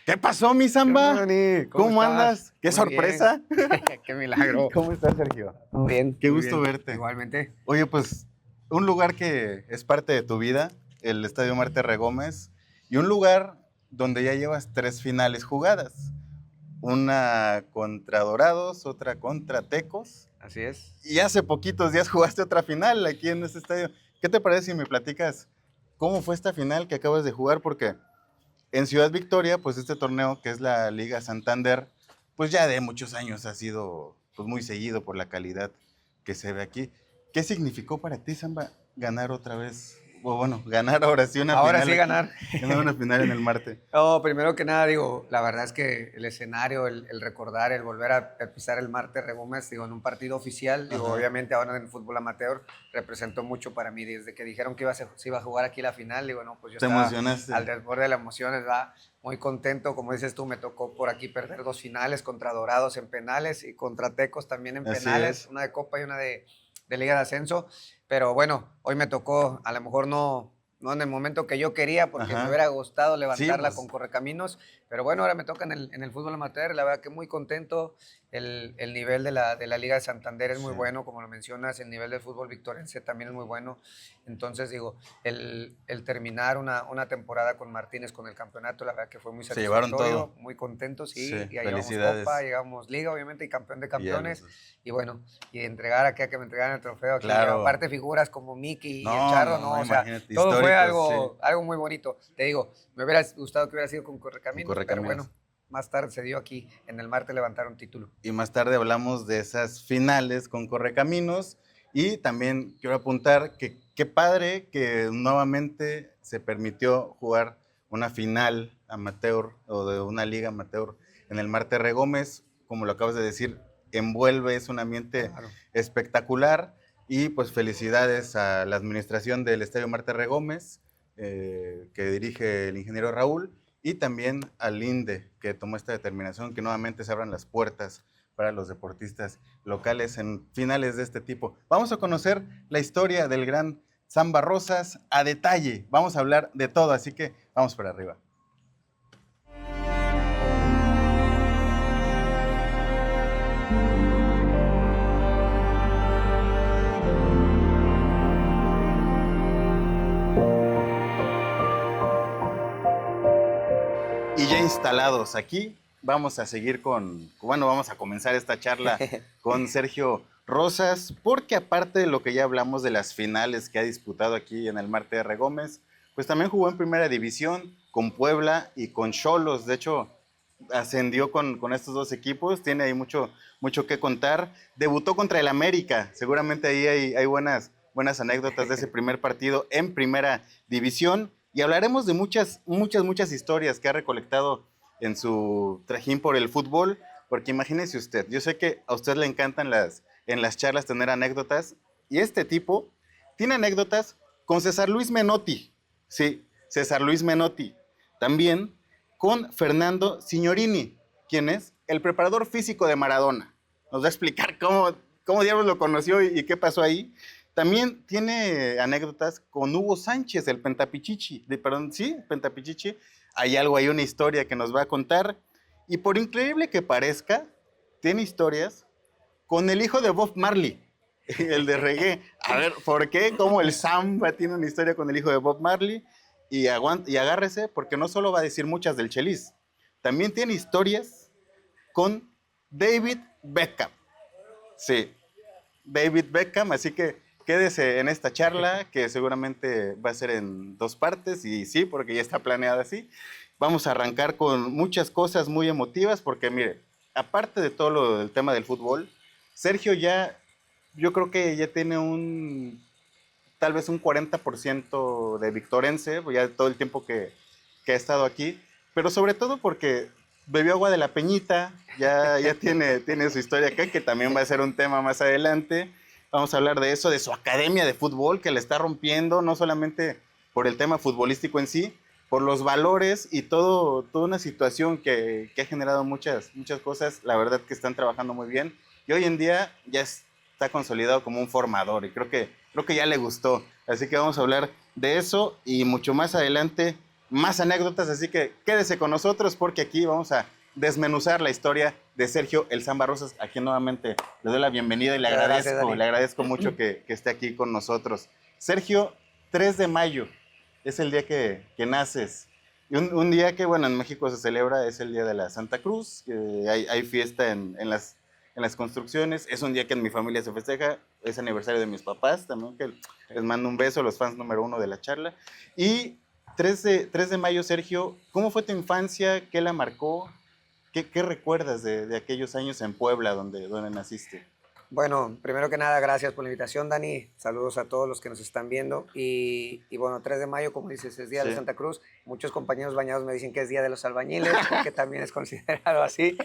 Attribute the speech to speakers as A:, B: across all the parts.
A: ¿Qué pasó, mi Samba?
B: Dani?
A: ¿Cómo
B: estás?
A: andas? ¡Qué
B: Muy
A: sorpresa!
B: bien. Qué milagro.
A: ¿Cómo estás, Sergio?
B: Muy bien.
A: Qué
B: muy
A: gusto
B: bien.
A: verte.
B: Igualmente.
A: Oye, pues, un lugar que es parte de tu vida, el Estadio Marte Regómez, y un lugar donde ya llevas 3 finales jugadas. Una contra Dorados, otra contra Tecos,
B: Así es.
A: y hace poquitos días jugaste otra final aquí en este estadio. ¿Qué te parece si me platicas cómo fue esta final que acabas de jugar? Porque en Ciudad Victoria, pues este torneo que es la Liga Santander, pues ya de muchos años ha sido pues muy seguido por la calidad que se ve aquí. ¿Qué significó para ti, Samba, ganar otra vez? O bueno, ganar ahora sí una
B: Ahora
A: final
B: sí
A: aquí,
B: ganar.
A: ganar una final en el Marte.
B: No, primero que nada, digo, la verdad es que el escenario, el recordar, el volver a pisar el Marte Regómez, digo, en un partido oficial, digo,
A: Ajá.
B: obviamente ahora en el fútbol amateur, representó mucho para mí. Desde que dijeron que se iba a jugar aquí la final, digo, no, pues yo
A: ¿Te
B: estaba
A: emocionaste?
B: al desborde de la emoción, ¿verdad? Muy contento. Como dices tú, me tocó por aquí perder 2 finales contra Dorados en penales y contra Tecos también en
A: Así
B: penales,
A: es.
B: una de Copa y una de Liga de Ascenso. Pero bueno, hoy me tocó, a lo mejor no en el momento que yo quería, porque me
A: Ajá.
B: hubiera gustado
A: Sí,
B: levantarla
A: pues.
B: con Correcaminos, pero bueno, ahora me toca en el fútbol amateur. La verdad que muy contento. El nivel de la Liga de Santander es muy
A: Sí.
B: bueno, como lo mencionas. El nivel del fútbol victorense también es muy bueno. Entonces, digo, el terminar una temporada con Martínez, con el campeonato, la verdad que fue muy
A: Se llevaron
B: satisfactorio,
A: todo.
B: muy contento,
A: Sí,
B: sí. Ya llevamos Copa,
A: felicidades.
B: llegamos Liga, obviamente, y campeón de
A: Y ya
B: campeones.
A: los dos.
B: Y bueno, y entregar aquí a que me entregaran el trofeo aquí,
A: Claro.
B: aparte figuras como Mickey y el
A: No,
B: Charro,
A: no,
B: no,
A: no,
B: o sea,
A: imagínate,
B: todo fue
A: históricos, sí,
B: algo muy bonito. Te digo, me hubiera gustado que hubiera sido con
A: con
B: Correcaminos, pero
A: Correcaminos.
B: bueno, más tarde se dio aquí en el Marte levantar un título.
A: Y más tarde hablamos de esas finales con Correcaminos. Y también quiero apuntar que qué padre que nuevamente se permitió jugar una final amateur o de una liga amateur en el Marte Regómez. Como lo acabas de decir, envuelve, es un ambiente
B: Claro.
A: espectacular. Y pues felicidades a la administración del Estadio Marte Regómez, que dirige el ingeniero Raúl, y también al INDE, que tomó esta determinación, que nuevamente se abran las puertas para los deportistas locales en finales de este tipo. Vamos a conocer la historia del gran Samba Rosas a detalle. Vamos a hablar de todo, así que vamos para arriba. Y ya instalados aquí, vamos a seguir vamos a comenzar esta charla con Sergio Rosas, porque aparte de lo que ya hablamos de las finales que ha disputado aquí en el Marte de Regómez, pues también jugó en Primera División con Puebla y con Xolos. De hecho, ascendió con estos dos equipos, tiene ahí mucho que contar. Debutó contra el América, seguramente ahí hay buenas anécdotas de ese primer partido en Primera División. Y hablaremos de muchas historias que ha recolectado en su trajín por el fútbol, porque imagínese usted, yo sé que a usted le encantan en las charlas tener anécdotas, y este tipo tiene anécdotas con César Luis Menotti. Sí, César Luis Menotti. También con Fernando Signorini, quien es el preparador físico de Maradona. Nos va a explicar cómo diablos lo conoció y qué pasó ahí. También tiene anécdotas con Hugo Sánchez, el Pentapichichi. Pentapichichi. Hay una historia que nos va a contar. Y por increíble que parezca, tiene historias con el hijo de Bob Marley, el de reggae. A ver, ¿por qué? ¿Cómo el samba tiene una historia con el hijo de Bob Marley? Y agárrese, porque no solo va a decir muchas del Chelis, también tiene historias con David Beckham. Sí, David Beckham, así que quédese en esta charla, que seguramente va a ser en 2 partes, y sí, porque ya está planeada así. Vamos a arrancar con muchas cosas muy emotivas, porque mire, aparte de todo lo del tema del fútbol, Sergio yo creo que ya tiene tal vez un 40% de victorense, ya todo el tiempo que ha estado aquí, pero sobre todo porque bebió agua de la Peñita, ya tiene su historia acá, que también va a ser un tema más adelante. Vamos a hablar de eso, de su academia de fútbol, que le está rompiendo, no solamente por el tema futbolístico en sí, por los valores y toda una situación que ha generado muchas cosas, la verdad que están trabajando muy bien, y hoy en día ya está consolidado como un formador, y creo que ya le gustó. Así que vamos a hablar de eso y mucho más adelante más anécdotas, así que quédese con nosotros porque aquí vamos a desmenuzar la historia de Sergio El Samba Rosas, a quien nuevamente le doy la bienvenida y
B: Muchas gracias,
A: le
B: Dani.
A: agradezco mucho que esté aquí con nosotros. Sergio, 3 de mayo es el día que naces. Y un día que, bueno, en México se celebra, es el día de la Santa Cruz, que hay fiesta en las construcciones. Es un día que en mi familia se festeja, es aniversario de mis papás también, que les mando un beso, los fans número 1 de la charla. Y 3 de mayo, Sergio, ¿cómo fue tu infancia? ¿Qué la marcó? ¿Qué recuerdas de aquellos años en Puebla donde naciste?
B: Bueno, primero que nada, gracias por la invitación, Dani. Saludos a todos los que nos están viendo. Y bueno, 3 de mayo, como dices, es Día de
A: Sí.
B: Santa Cruz. Muchos compañeros bañados me dicen que es Día de los Albañiles, que también es considerado así.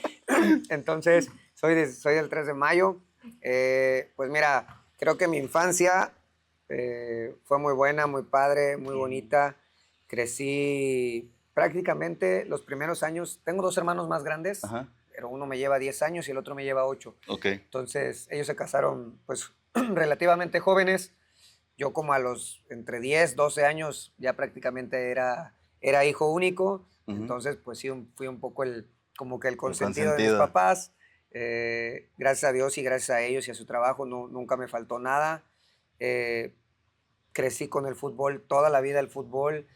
B: Entonces, soy del 3 de mayo. Pues mira, creo que mi infancia fue muy buena, muy padre, muy bonita. Crecí prácticamente los primeros años. Tengo 2 hermanos más grandes,
A: Ajá,
B: pero uno me lleva 10 años y el otro me lleva 8.
A: ok.
B: Entonces, ellos se casaron pues relativamente jóvenes. Yo como a los entre 10, 12 años ya prácticamente era hijo único.
A: Ujú.
B: Entonces, pues sí, fui un poco como que el
A: El
B: consentido de mis
A: consentido.
B: papás. Gracias a Dios y gracias a ellos y a su trabajo nunca me faltó nada. Eh, Crecí con el fútbol, toda la vida el fútbol.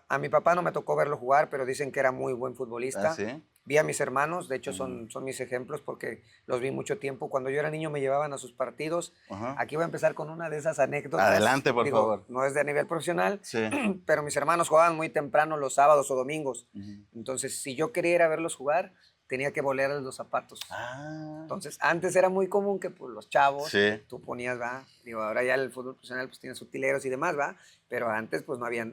B: A mi papá no me tocó verlo jugar, pero dicen que era muy buen
A: ¿Ah,
B: futbolista.
A: sí?
B: Vi a mis hermanos, de hecho
A: Ujú.
B: son mis ejemplos porque los vi mucho tiempo. Cuando yo era niño me llevaban a sus partidos.
A: Ajá.
B: Aquí voy a empezar con una de esas anécdotas.
A: Adelante, por
B: Digo,
A: favor.
B: no es de a nivel profesional,
A: Sí.
B: pero mis hermanos jugaban muy temprano los sábados o domingos.
A: Ujú.
B: Entonces, si yo quería ir a verlos jugar, tenía que volarles los zapatos.
A: Ah,
B: Entonces, antes era muy común que pues, los chavos,
A: sí.
B: tú ponías, va, digo, ahora ya el fútbol profesional pues tiene utileros y demás, va, pero antes pues no había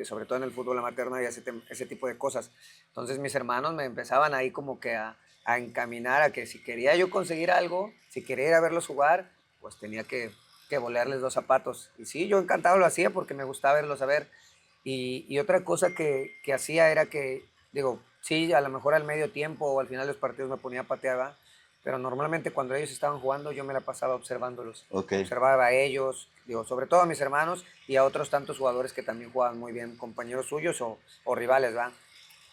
B: sobre todo en el fútbol amateur no había ese tipo de cosas. Entonces mis hermanos me empezaban ahí como que a encaminar a que si quería yo conseguir algo, si quería ir a verlos jugar, pues tenía que volarles los zapatos. Y sí, yo encantado lo hacía porque me gustaba verlos a ver. Y otra cosa que hacía era que, digo, sí, a lo mejor al medio tiempo o al final de los partidos me ponía a patear, ¿va? Pero normalmente cuando ellos estaban jugando yo me la pasaba observándolos.
A: Ok.
B: Observaba a ellos, digo, sobre todo a mis hermanos y a otros tantos jugadores que también jugaban muy bien, compañeros suyos o rivales, ¿va?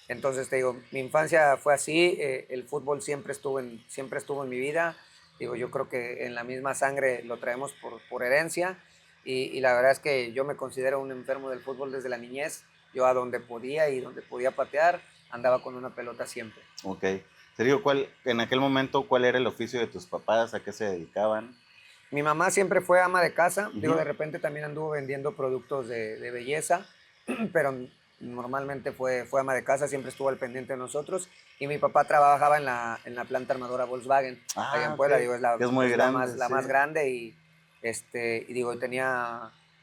B: Entonces te digo, mi infancia fue así, el fútbol siempre estuvo en mi vida. Digo, yo creo que en la misma sangre lo traemos por herencia y la verdad es que yo me considero un enfermo del fútbol desde la niñez. Yo a donde podía y donde podía patear, andaba con una pelota siempre.
A: Ok. Sergio, en aquel momento, cuál era el oficio de tus papás? ¿A qué se dedicaban?
B: Mi mamá siempre fue ama de casa, digo,
A: Ujú.
B: de repente también anduvo vendiendo productos de belleza, pero normalmente fue ama de casa, siempre estuvo al pendiente de nosotros. Y mi papá trabajaba en la planta armadora Volkswagen, allá
A: Ah,
B: en
A: ok.
B: Puebla, digo,
A: Que es muy
B: la
A: grande, sí.
B: más grande y digo,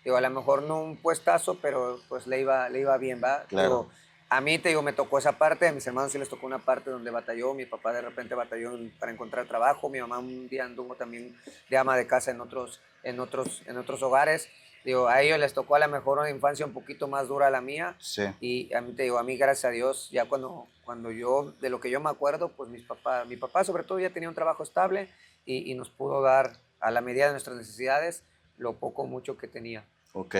B: digo, a lo mejor no un puestazo, pero pues le iba bien, ¿va?
A: Claro.
B: Digo, a mí, te digo, me tocó esa parte, a mis hermanos sí les tocó una parte donde batalló, mi papá de repente batalló para encontrar trabajo, mi mamá un día anduvo también de ama de casa en otros hogares. Digo, a ellos les tocó a lo mejor una infancia un poquito más dura a la mía
A: Sí.
B: y a mí, te digo, a mí gracias a Dios, ya cuando yo, de lo que yo me acuerdo, pues mi papá sobre todo ya tenía un trabajo estable y nos pudo dar a la medida de nuestras necesidades lo poco o mucho que tenía.
A: Ok.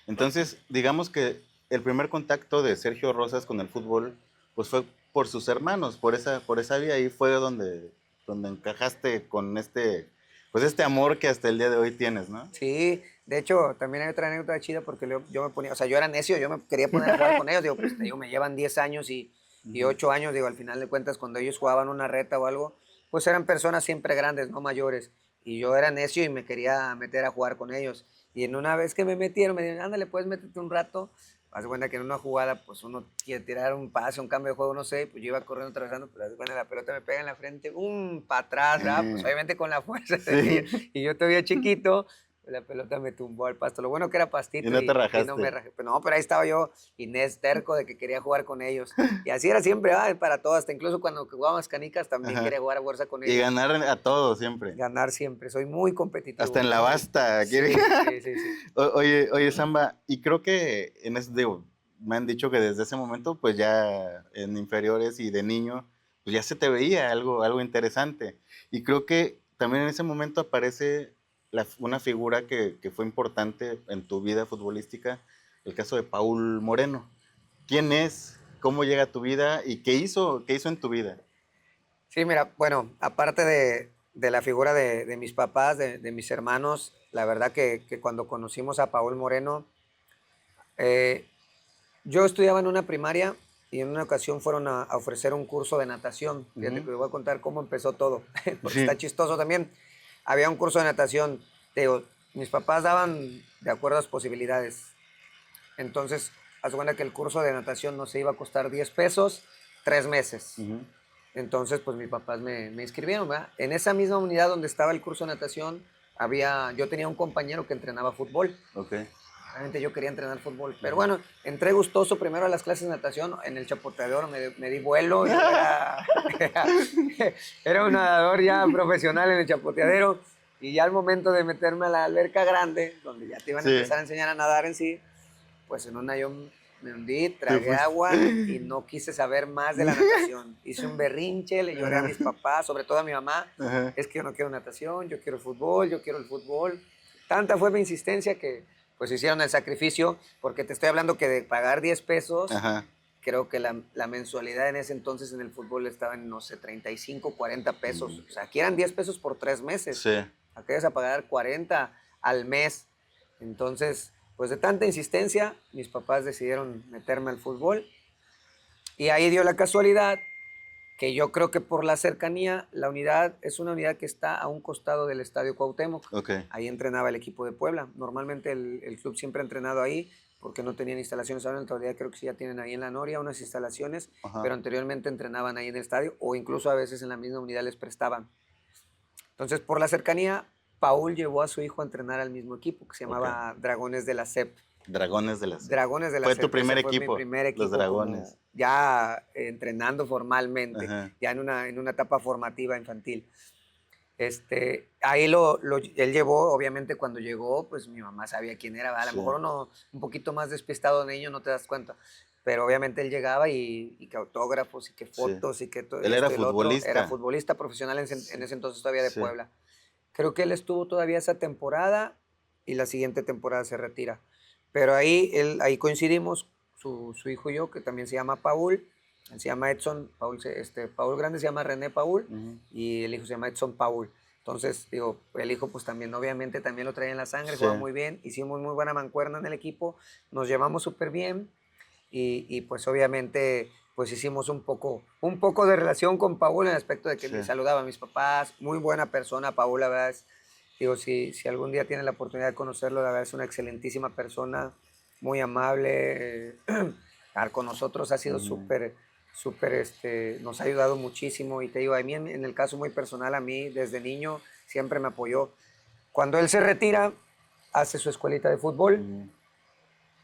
A: Entonces, digamos que el primer contacto de Sergio Rosas con el fútbol, pues fue por sus hermanos, por esa vía. Ahí fue donde encajaste con pues este amor que hasta el día de hoy tienes, ¿no?
B: Sí, de hecho, también hay otra anécdota chida porque yo me ponía, o sea, yo era necio, yo me quería poner a jugar con ellos, digo, pues te digo, me llevan 10 años y
A: Ujú.
B: 8 años, digo, al final de cuentas, cuando ellos jugaban una reta o algo, pues eran personas siempre grandes, no mayores, y yo era necio y me quería meter a jugar con ellos. Y en una vez que me metieron, me dijeron, ándale, puedes meterte un rato. Haz de cuenta que en una jugada, pues uno quiere tirar un pase, un cambio de juego, no sé, pues yo iba corriendo, atravesando, pero haz de cuenta la pelota me pega en la frente, para atrás, ¿verdad? Pues obviamente con la fuerza de
A: Sí.
B: y yo todavía chiquito, la pelota me tumbó al pasto. Lo bueno que era
A: Y
B: pastito
A: no te
B: y no me
A: rajaste.
B: rajé. Pero no, pero ahí estaba yo, Inés, terco de que quería jugar con ellos. Y así era siempre, para todos. Hasta incluso cuando jugábamos canicas también
A: Ajá.
B: quería jugar a fuerza con
A: Y
B: ellos.
A: ganar a todos siempre.
B: Ganar siempre. Soy muy
A: Hasta
B: competitivo,
A: en la
B: muy.
A: basta.
B: Sí, sí, sí, sí.
A: Oye, Samba, y creo que digo, me han dicho que desde ese momento, pues ya en inferiores y de niño, pues ya se te veía algo interesante. Y creo que también en ese momento aparece una figura que fue importante en tu vida futbolística, el caso de Paul Moreno. ¿Quién es? ¿Cómo llega a tu vida? ¿Y qué hizo en tu vida?
B: Sí, mira, bueno, aparte de la figura de mis papás, de mis hermanos, la verdad que cuando conocimos a Paul Moreno, eh, yo estudiaba en una primaria y en una ocasión fueron a ofrecer un curso de natación. Fíjate que
A: Ujú.
B: les voy a contar cómo empezó todo, porque está
A: Sí,
B: chistoso también. Había un curso de natación, te digo, mis papás daban de acuerdo a las posibilidades. Entonces, haz de cuenta que el curso de natación nos iba a costar 10 pesos, 3 meses.
A: ujú,
B: Entonces, pues mis papás me inscribieron, ¿verdad? En esa misma unidad donde estaba el curso de natación, yo tenía un compañero que entrenaba fútbol.
A: ok.
B: Realmente yo quería entrenar fútbol. Pero
A: Ujú.
B: bueno, entré gustoso primero a las clases de natación. En el chapoteador me di vuelo. Yo era un nadador ya profesional en el chapoteadero. Y ya al momento de meterme a la alberca grande, donde ya te iban a
A: Sí,
B: empezar a enseñar a nadar en sí, pues en una yo me hundí,
A: te
B: tragué
A: fuiste.
B: agua y no quise saber más de la natación. Hice un berrinche, le lloré a mis papás, sobre todo a mi mamá.
A: Ajá,
B: Es que yo no quiero natación, yo quiero fútbol, yo quiero el fútbol. Tanta fue mi insistencia que pues hicieron el sacrificio, porque te estoy hablando que de pagar 10 pesos,
A: ajá.
B: creo que la mensualidad en ese entonces en el fútbol estaba en, no sé, 35, 40 pesos. O sea, aquí eran 10 pesos por 3 meses.
A: Sí.
B: Aquí ibas a pagar 40 al mes. Entonces, pues de tanta insistencia, mis papás decidieron meterme al fútbol. Y ahí dio la casualidad que yo creo que por la cercanía, la unidad es una unidad que está a un costado del Estadio Cuauhtémoc.
A: Ok.
B: Ahí entrenaba el equipo de Puebla. Normalmente el club siempre ha entrenado ahí porque no tenían instalaciones. Ahora en la actualidad creo que sí ya tienen ahí en la Noria unas instalaciones,
A: Ajá.
B: pero anteriormente entrenaban ahí en el estadio o incluso a veces en la misma unidad les prestaban. Entonces, por la cercanía, Paul llevó a su hijo a entrenar al mismo equipo que se
A: Ok.
B: llamaba Dragones de la SEP.
A: Dragones de la SEP.
B: Dragones de la
A: Fue tu
B: SEP, ese
A: primer
B: fue mi
A: equipo,
B: primer
A: los
B: equipo como
A: Dragones.
B: ya entrenando formalmente,
A: Ajá.
B: ya en una etapa formativa infantil. Ahí él llevó, obviamente cuando llegó, pues mi mamá sabía quién era, ¿verdad? A lo
A: Sí.
B: mejor uno un poquito más despistado de niño no te das cuenta, pero obviamente él llegaba y que autógrafos y que
A: Sí.
B: fotos y que todo
A: Él era
B: esto y lo otro. Era
A: futbolista.
B: futbolista profesional
A: Sí.
B: en ese entonces todavía de
A: Sí.
B: Puebla. Creo que él estuvo todavía esa temporada y la siguiente temporada se retira. Pero ahí coincidimos, su hijo y yo, que también se llama Paul, él se llama Edson, Paul grande se llama René Paul
A: Ujú.
B: y el hijo se llama Edson Paul. Entonces, digo, el hijo pues también, obviamente, también lo traía en la sangre,
A: Sí.
B: jugaba muy bien, hicimos muy buena mancuerna en el equipo, nos llevamos súper bien y pues obviamente pues hicimos un poco de relación con Paul en el aspecto de que
A: Sí.
B: me saludaba a mis papás, muy buena persona, Paul, la verdad digo, si algún día tiene la oportunidad de conocerlo, la verdad es una excelentísima persona, muy amable, con nosotros ha sido
A: Ujú.
B: súper, nos ha ayudado muchísimo y te digo, a mí en el caso muy personal, a mí desde niño siempre me apoyó. Cuando él se retira, hace su escuelita de fútbol
A: Ujú.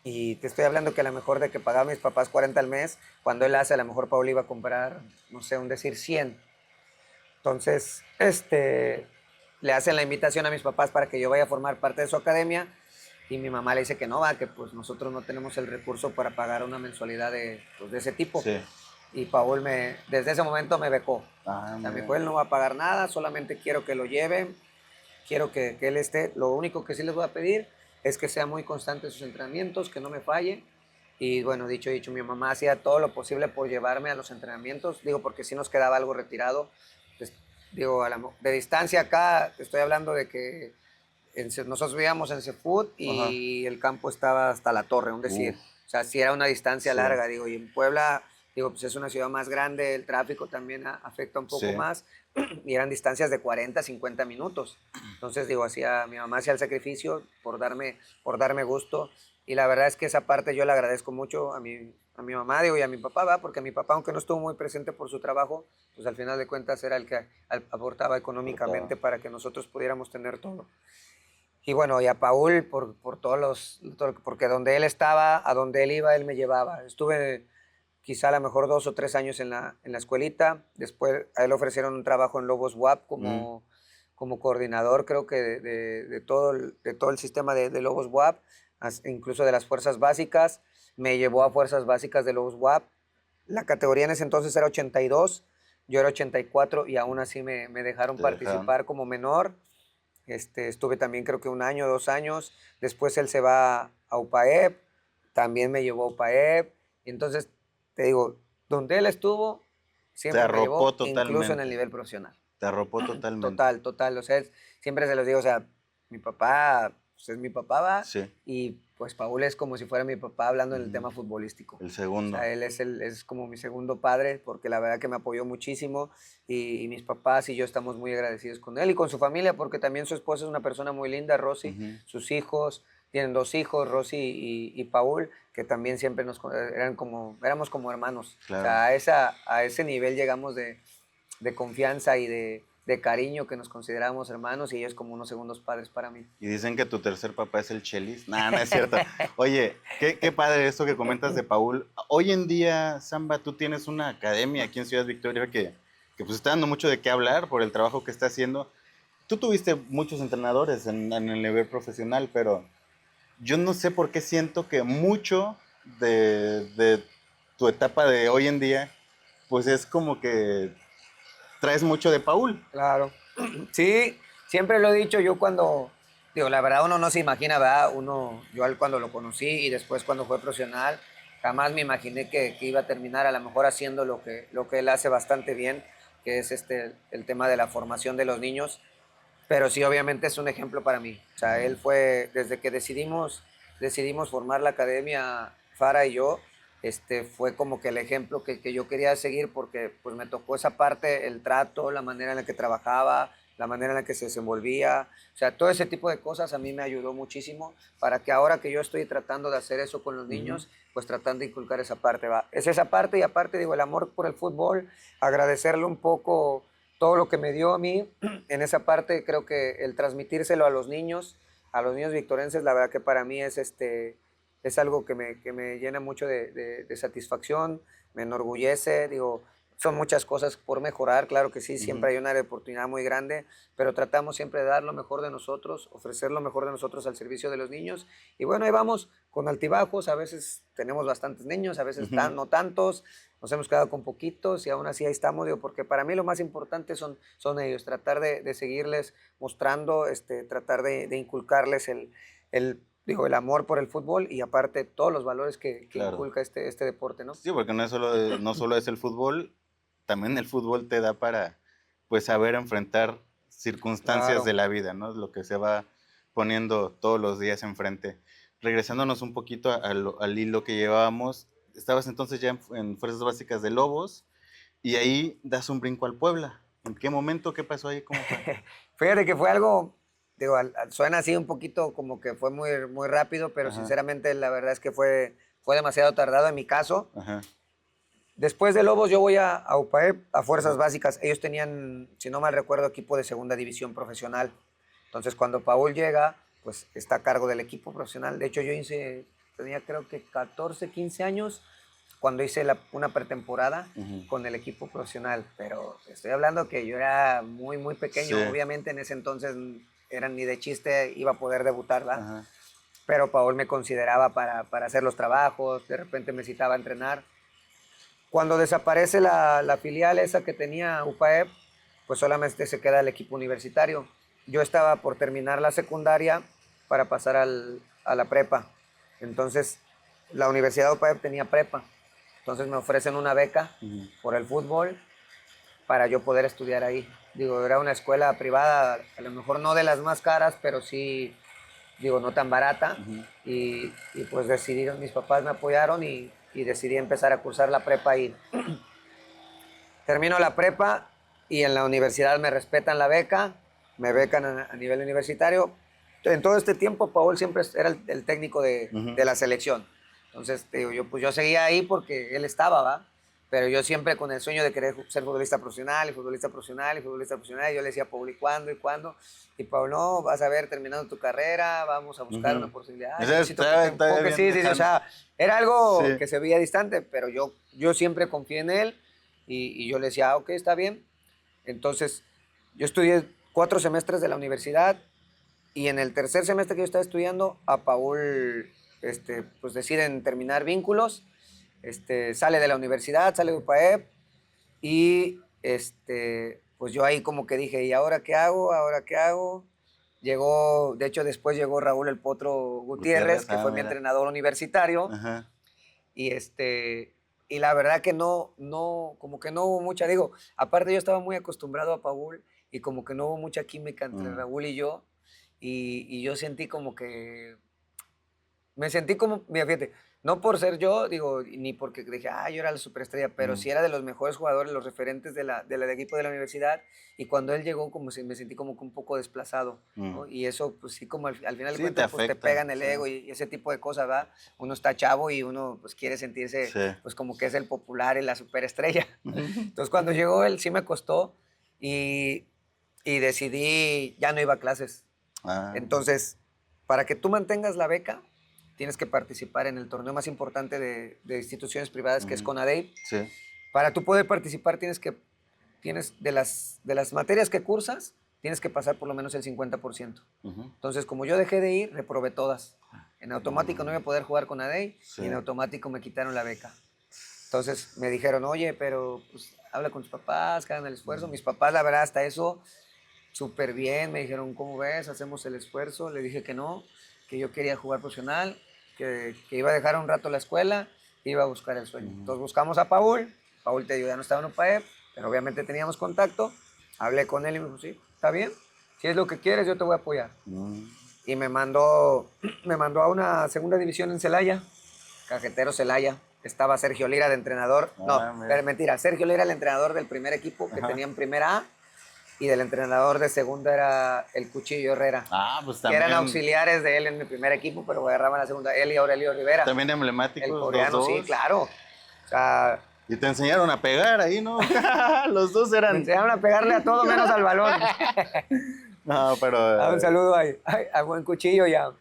B: y te estoy hablando que a lo mejor de que pagaba mis papás 40 al mes, cuando él hace, a lo mejor Paul iba a comprar, no sé, un decir 100. Entonces, le hacen la invitación a mis papás para que yo vaya a formar parte de su academia y mi mamá le dice que no va, que pues nosotros no tenemos el recurso para pagar una mensualidad pues, de ese tipo.
A: Sí.
B: Y Paul desde ese momento me becó.
A: Ah,
B: O sea, me
A: mira.
B: dijo, él no va a pagar nada, solamente quiero que lo lleve, quiero que él esté. Lo único que sí les voy a pedir es que sea muy constante en sus entrenamientos, que no me falle. Y bueno, dicho, mi mamá hacía todo lo posible por llevarme a los entrenamientos, digo, porque sí nos quedaba algo retirado. Pues, digo, de distancia acá, te estoy hablando de que nosotros vivíamos en Cefut
A: Ajá.
B: y el campo estaba hasta la torre, un
A: Uf.
B: decir. O sea, sí era una distancia
A: Sí.
B: larga, digo, y en Puebla, digo, pues es una ciudad más grande, el tráfico también afecta un poco
A: Sí.
B: más, y eran distancias de 40, 50 minutos. Entonces, digo, mi mamá hacía el sacrificio por darme gusto, y la verdad es que esa parte yo le agradezco mucho a mi mamá, digo, y a mi papá, ¿va? Porque mi papá, aunque no estuvo muy presente por su trabajo, pues al final de cuentas era el que aportaba económicamente para que nosotros pudiéramos tener todo. Y bueno, y a Paul por porque donde él estaba, a donde él iba, él me llevaba. Estuve quizá a lo mejor 2 o 3 años en la escuelita. Después a él le ofrecieron un trabajo en Lobos WAP
A: Mm.
B: como coordinador, creo que de todo el sistema de Lobos WAP, incluso de las fuerzas básicas. Me llevó a fuerzas básicas de Lobos WAP. La categoría en ese entonces era 82, yo era 84 y aún así me dejaron
A: Te dejaron.
B: participar como menor. Estuve también creo que 1 año, 2 años. Después él se va a UPAEP. también me llevó a UPAEP. Y entonces, te digo, donde él estuvo,
A: Te
B: siempre me
A: arropó
B: llevó, incluso en el
A: totalmente.
B: nivel profesional.
A: Te arropó totalmente.
B: Total, total. O sea, siempre se los digo, o sea, mi papá pues, es mi papá, va,
A: Sí.
B: y pues Paul es como si fuera mi papá hablando en el
A: Ujú.
B: tema futbolístico.
A: El
B: O
A: segundo.
B: sea, él es como mi segundo padre, porque la verdad que me apoyó muchísimo y mis papás y yo estamos muy agradecidos con él y con su familia, porque también su esposa es una persona muy linda, Rosy,
A: Ujú.
B: sus hijos, tienen 2 hijos, Rosy y Paul, que también siempre éramos como hermanos. O
A: Claro.
B: sea, a ese nivel llegamos de confianza y de cariño que nos consideramos hermanos y ellos como unos segundos padres para mí.
A: Y dicen que tu tercer papá es el Chelis. No, no es cierto. Oye, qué padre esto que comentas de Paul. Hoy en día, Samba, tú tienes una academia aquí en Ciudad Victoria que pues está dando mucho de qué hablar por el trabajo que está haciendo. Tú tuviste muchos entrenadores en el nivel profesional, pero yo no sé por qué siento que mucho de tu etapa de hoy en día, pues es como que traes mucho de Paul.
B: Claro. Sí, siempre lo he dicho, yo cuando, digo, la verdad uno no se imagina, ¿verdad? Yo cuando lo conocí y después cuando fue profesional, jamás me imaginé que iba a terminar a lo mejor haciendo lo que él hace bastante bien, que es el tema de la formación de los niños. Pero sí, obviamente es un ejemplo para mí. O sea, él fue, desde que decidimos formar la academia, Fara y yo, fue como que el ejemplo que yo quería seguir porque pues me tocó esa parte, el trato, la manera en la que trabajaba, la manera en la que se desenvolvía. O sea, todo ese tipo de cosas a mí me ayudó muchísimo para que ahora que yo estoy tratando de hacer eso con los
A: Ujú.
B: niños, pues tratando de inculcar esa parte, va. Es esa parte y aparte, digo, el amor por el fútbol, agradecerle un poco todo lo que me dio a mí en esa parte. Creo que el transmitírselo a los niños victorenses, la verdad que para mí es algo que me llena mucho de satisfacción, me enorgullece, digo, son muchas cosas por mejorar, claro que sí,
A: Ujú.
B: siempre hay una oportunidad muy grande, pero tratamos siempre de dar lo mejor de nosotros, ofrecer lo mejor de nosotros al servicio de los niños, y bueno, ahí vamos con altibajos, a veces tenemos bastantes niños, a veces
A: Ujú.
B: no tantos, nos hemos quedado con poquitos y aún así ahí estamos, digo, porque para mí lo más importante son ellos, tratar de seguirles mostrando, tratar de inculcarles digo, el amor por el fútbol y aparte todos los valores que
A: Claro.
B: inculca este deporte, ¿no?
A: Sí, porque no solo es el fútbol, también el fútbol te da para, pues, saber enfrentar circunstancias de
B: Claro.
A: la vida, ¿no? Lo que se va poniendo todos los días enfrente. Regresándonos un poquito al hilo que llevábamos, estabas entonces ya en Fuerzas Básicas de Lobos y ahí das un brinco al Puebla. ¿En qué momento? ¿Qué pasó ahí? ¿Cómo fue?
B: Fíjate que fue algo, digo, suena así un poquito como que fue muy, muy rápido, pero
A: Ajá,
B: sinceramente la verdad es que fue demasiado tardado en mi caso.
A: ajá,
B: Después de Lobos yo voy a UPAEP, a Fuerzas
A: ajá,
B: Básicas. Ellos tenían, si no mal recuerdo, equipo de segunda división profesional. Entonces cuando Paul llega, pues está a cargo del equipo profesional. De hecho tenía creo que 14, 15 años cuando hice una pretemporada
A: ujú.
B: con el equipo profesional. Pero estoy hablando que yo era muy, muy
A: Sí,
B: pequeño. Obviamente en ese entonces era ni de chiste iba a poder debutar, ¿va?
A: ajá,
B: Pero Paul me consideraba para hacer los trabajos, de repente me citaba a entrenar. Cuando desaparece la filial esa que tenía UPAEP, pues solamente se queda el equipo universitario. Yo estaba por terminar la secundaria para pasar a la prepa. Entonces, la Universidad de UPAEP tenía prepa. Entonces me ofrecen una beca
A: ujú,
B: por el fútbol para yo poder estudiar ahí. Digo, era una escuela privada, a lo mejor no de las más caras, pero sí, digo, no tan barata.
A: ujú.
B: Y pues decidieron, mis papás me apoyaron y decidí empezar a cursar la prepa ahí. Termino la prepa y en la universidad me respetan la beca, me becan a nivel universitario. En todo este tiempo, Paul siempre era el técnico
A: Ujú.
B: de la selección. Entonces, te digo, yo seguía ahí porque él estaba, ¿va? Pero yo siempre con el sueño de querer ser futbolista profesional y futbolista profesional y futbolista profesional. Y yo le decía a Paul, ¿y cuándo? ¿Y cuándo? Y Paul, no, vas a ver, terminando tu carrera, vamos a buscar una
A: Ujú.
B: posibilidad.
A: O
B: Yo
A: sea,
B: necesito que te
A: estaba
B: enfoques.
A: bien
B: Sí, sí, sí. O
A: lejano.
B: sea, era algo
A: Sí.
B: que se veía distante, pero yo siempre confié en él y yo le decía, ok, está bien. Entonces, yo estudié 4 semestres de la universidad y en el tercer semestre que yo estaba estudiando, a Paul, pues deciden terminar vínculos, sale de la universidad, sale de UPAEP y, pues yo ahí como que dije, ¿y ahora qué hago? ¿Ahora qué hago? Llegó, de hecho, después llegó Raúl El Potro Gutiérrez, que fue mi
A: mira.
B: entrenador universitario.
A: Ajá.
B: Y y la verdad que como que no hubo mucha, digo, aparte yo estaba muy acostumbrado a Paul y como que no hubo mucha química entre Raúl y yo. Y yo sentí como que me sentí como, mira, fíjate, no por ser yo, digo, ni porque dije, yo era la superestrella, pero sí era de los mejores jugadores, los referentes del equipo de la universidad. Y cuando él llegó, como si me sentí como que un poco desplazado, ¿no? Y eso, pues sí, como al final de
A: Sí,
B: cuentas,
A: te
B: pues te
A: afecta,
B: pega en el
A: sí.
B: ego y ese tipo de cosas, ¿verdad? Uno está chavo y uno, pues quiere sentirse,
A: Sí.
B: pues como que es el popular y la superestrella. Entonces, cuando llegó él, sí me costó y, y decidí, ya no iba a clases.
A: Ah,
B: Entonces, para que tú mantengas la beca, tienes que participar en el torneo más importante de instituciones privadas, que es CONADEIP.
A: sí.
B: Para tú poder participar, tienes de las materias que cursas, tienes que pasar por lo menos el 50%. Entonces, como yo dejé de ir, reprobé todas. En automático no iba a poder jugar CONADEIP
A: Sí.
B: y en automático me quitaron la beca. Entonces me dijeron, oye, pero pues, habla con tus papás, que hagan el esfuerzo. Mis papás, la verdad, hasta eso súper bien, me dijeron, ¿cómo ves? Hacemos el esfuerzo. Le dije que no, que yo quería jugar profesional, que iba a dejar un rato la escuela, iba a buscar el sueño. Entonces buscamos a Paul, Paul te digo, ya no estaba en UPAEP, pero obviamente teníamos contacto, hablé con él y me dijo, sí, está bien, si es lo que quieres yo te voy a apoyar. Y me mandó a una segunda división en Celaya, Cajetero Celaya. Estaba Sergio Lira de entrenador, pero mentira, Sergio Lira el entrenador del primer equipo que tenía en primera A, y del entrenador de segunda era el Cuchillo Herrera.
A: Pues
B: que
A: también.
B: eran auxiliares de él en mi primer equipo, pero agarraban la segunda. Él y Aurelio Rivera.
A: También emblemáticos
B: el coreano,
A: los dos.
B: sí, claro. O sea,
A: y te enseñaron a pegar ahí, ¿no? Los dos eran.
B: me enseñaron a pegarle a todo menos al balón.
A: No, pero.
B: Un saludo a buen Cuchillo y a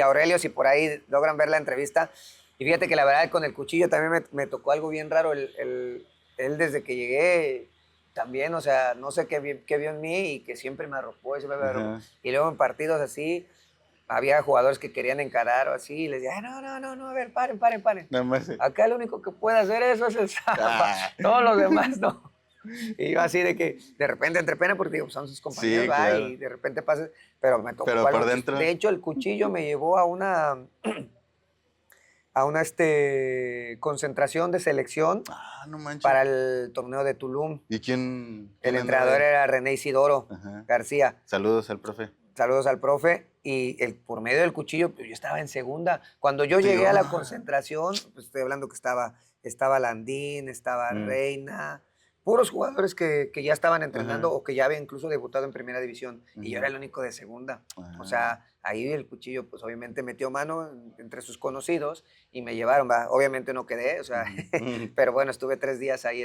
B: Aurelio, si por ahí logran ver la entrevista. Y fíjate que la verdad con el Cuchillo también me tocó algo bien raro. Él desde que llegué también, o sea, no sé qué vio en mí y que siempre me arropó. Y luego en partidos así, había jugadores que querían encarar o así, y les decía, no, a ver, paren.
A: Nada más.
B: Acá el único que puede hacer eso es el Zapa, todos los demás no. Y yo así de que de repente entre pena, porque digo, son sus compañeros,
A: Sí, claro.
B: y de repente pasa, pero me tocó.
A: Pero por dentro.
B: De hecho, el Cuchillo me llevó a una concentración de selección
A: no manches.
B: para el torneo de Tulum.
A: ¿Y quién
B: El entrenador era René Isidoro García.
A: Saludos al profe.
B: Saludos al profe. Y por medio del Cuchillo, yo estaba en segunda. Cuando yo llegué a la concentración, pues estoy hablando que estaba Landín, estaba Reina, puros jugadores que ya estaban entrenando o que ya habían incluso debutado en primera división. Y yo era el único de segunda. O sea, ahí el Cuchillo, pues obviamente metió mano entre sus conocidos y me llevaron. Obviamente no quedé, o sea, pero bueno, estuve 3 días ahí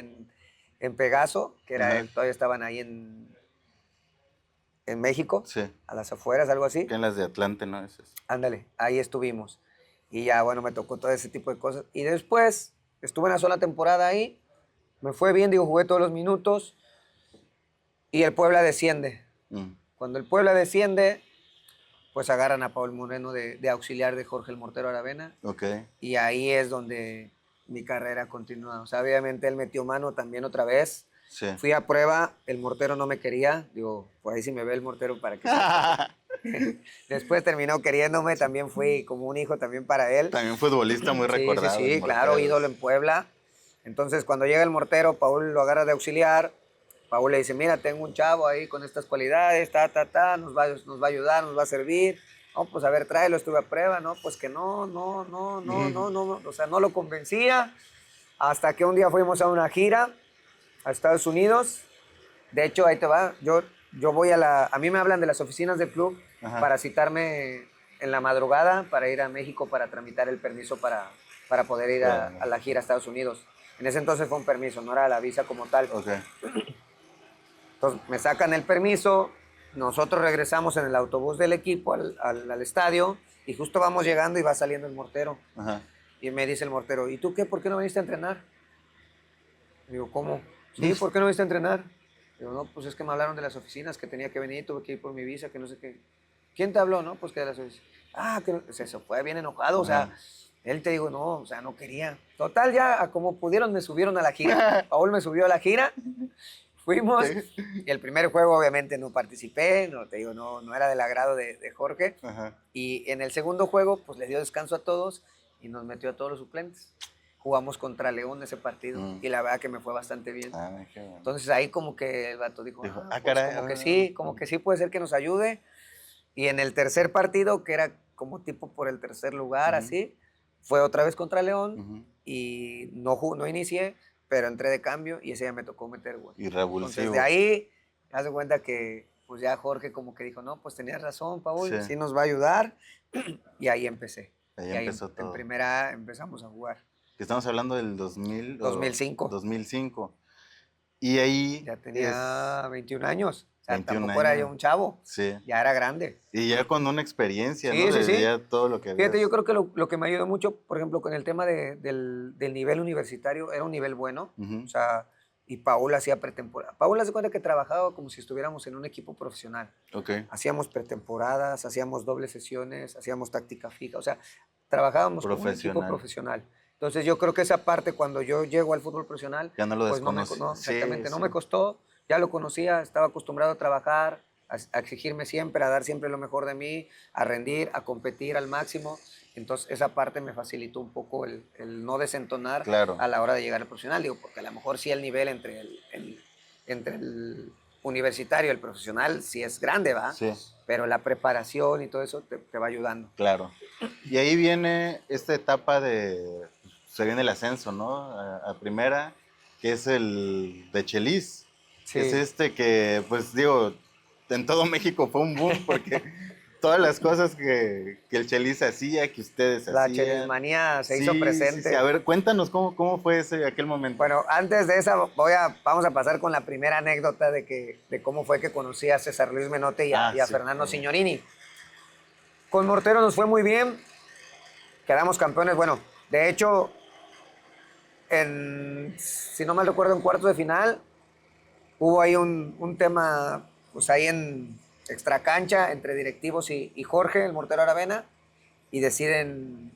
B: en Pegaso, que era, todavía estaban ahí en México, a las afueras, algo así.
A: Que en las de Atlante, ¿no?
B: Ándale, ahí estuvimos. Y ya, bueno, me tocó todo ese tipo de cosas. Y después estuve una sola temporada ahí, me fue bien, digo, jugué todos los minutos y el Puebla desciende. Cuando el Puebla desciende, pues agarran a Paul Moreno de auxiliar de Jorge el Mortero Aravena. Y ahí es donde mi carrera continúa. O sea, obviamente él metió mano también otra vez. Fui a prueba, el Mortero no me quería. Digo, por ahí si me ve el Mortero para que Después terminó queriéndome, también fui como un hijo también para él.
A: También futbolista muy recordado.
B: Sí, claro, ídolo en Puebla. Entonces, cuando llega el Mortero, Paul lo agarra de auxiliar. Paul le dice, mira, tengo un chavo ahí con estas cualidades, nos va a ayudar, nos va a servir. No, pues a ver, tráelo, estuve a prueba. No, pues que no. O sea, no lo convencía. Hasta que un día fuimos a una gira a Estados Unidos. De hecho, ahí te va. Yo voy a mí me hablan de las oficinas del club para citarme en la madrugada para ir a México para tramitar el permiso para poder ir a la gira a Estados Unidos. En ese entonces fue un permiso, no era la visa como tal. Entonces me sacan el permiso, nosotros regresamos en el autobús del equipo al estadio y justo vamos llegando y va saliendo el Mortero. Y me dice el Mortero, ¿y tú qué? ¿Por qué no viniste a entrenar? Digo, ¿cómo? Sí, ¿por qué no viniste a entrenar? Digo, no, pues es que me hablaron de las oficinas, que tenía que venir, tuve que ir por mi visa, que no sé qué. ¿Quién te habló, no? Pues que de las oficinas. Que se fue bien enojado, o sea, él te digo, no, o sea, no quería. Total, ya como pudieron me subieron a la gira. Paul me subió a la gira. Fuimos,
A: Sí.
B: y el primer juego obviamente no participé, no, te digo, no era del agrado de Jorge.
A: Ajá.
B: Y en el segundo juego, pues le dio descanso a todos y nos metió a todos los suplentes. Jugamos contra León ese partido y la verdad que me fue bastante bien.
A: Ah, qué bueno.
B: Entonces ahí como que el vato dijo,
A: Dijo,
B: pues
A: caray,
B: como que sí puede ser que nos ayude. Y en el tercer partido, que era como tipo por el tercer lugar, así, fue otra vez contra León y no inicié, pero entré de cambio y ese día me tocó meter gol.
A: Y revulsivo.
B: Entonces de ahí, haz de cuenta que pues ya Jorge como que dijo, no, pues tenías razón, Paul, sí nos va a ayudar. Y ahí empecé.
A: Ahí
B: y ahí
A: empezó todo.
B: en primera empezamos a jugar.
A: Que estamos hablando del 2000,
B: 2005.
A: 2005. Y ahí...
B: Ya tenía 21 años. O sea,
A: 21
B: tampoco era
A: años.
B: yo un chavo.
A: Sí.
B: Ya era grande.
A: Y ya con una experiencia,
B: Sí,
A: ¿no?
B: sí,
A: De
B: sí.
A: ya todo lo que había.
B: Fíjate, yo creo que lo que me ayudó mucho, por ejemplo, con el tema del nivel universitario, era un nivel bueno. O sea, y Paul hacía pretemporada. Paul hace cuenta que trabajaba como si estuviéramos en un equipo profesional.
A: Ok.
B: Hacíamos pretemporadas, hacíamos dobles sesiones, hacíamos táctica fija. O sea, trabajábamos como un equipo profesional. Entonces yo creo que esa parte cuando yo llego al fútbol profesional,
A: ya no lo
B: pues exactamente, no me costó, ya lo conocía, estaba acostumbrado a trabajar, a exigirme siempre, a dar siempre lo mejor de mí, a rendir, a competir al máximo. Entonces esa parte me facilitó un poco el no desentonar a la hora de llegar al profesional. Digo, porque a lo mejor sí el nivel entre el universitario y el profesional sí es grande, ¿va?
A: Sí.
B: Pero la preparación y todo eso te va ayudando.
A: Claro. Y ahí viene esta etapa se viene el ascenso, ¿no? A primera, que es el de Chelis. Sí. Es que, pues digo, en todo México fue un boom porque todas las cosas que el Chelis hacía, que ustedes hacían.
B: La Chelismanía se hizo presente.
A: Sí. A ver, cuéntanos cómo fue aquel momento.
B: Bueno, antes de esa, vamos a pasar con la primera anécdota de cómo fue que conocí a César Luis Menotti y a Fernando Signorini. Con Mortero nos fue muy bien, quedamos campeones. Bueno, de hecho, si no mal recuerdo, en cuartos de final, hubo ahí un tema, pues ahí en extracancha, entre directivos y Jorge, el Mortero Aravena, y deciden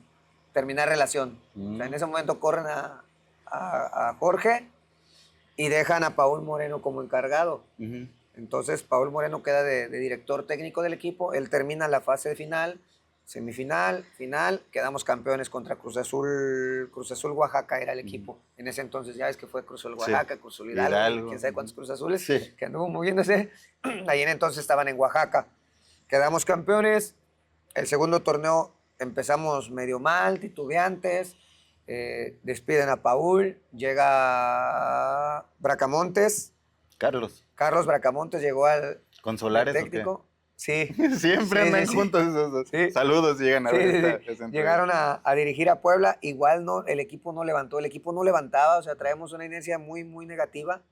B: terminar relación. O sea, en ese momento corren a Jorge y dejan a Paul Moreno como encargado. Entonces, Paul Moreno queda de director técnico del equipo, él termina la fase de final, semifinal, final, quedamos campeones contra Cruz Azul Oaxaca era el equipo. En ese entonces ya ves que fue Cruz Azul Oaxaca, Cruz Azul Hidalgo, quién sabe cuántos Cruz Azules, que anduvo moviéndose. Ahí en entonces estaban en Oaxaca. Quedamos campeones, el segundo torneo empezamos medio mal, titubeantes, despiden a Paul, llega Bracamontes.
A: Carlos
B: Bracamontes llegó al
A: ¿Con Solares
B: técnico. Sí.
A: Siempre andan juntos esos dos. Sí. Saludos, llegan a ver esta
B: Llegaron a dirigir a Puebla. Igual el equipo no levantó, el equipo no levantaba, o sea, traemos una inercia muy, muy negativa.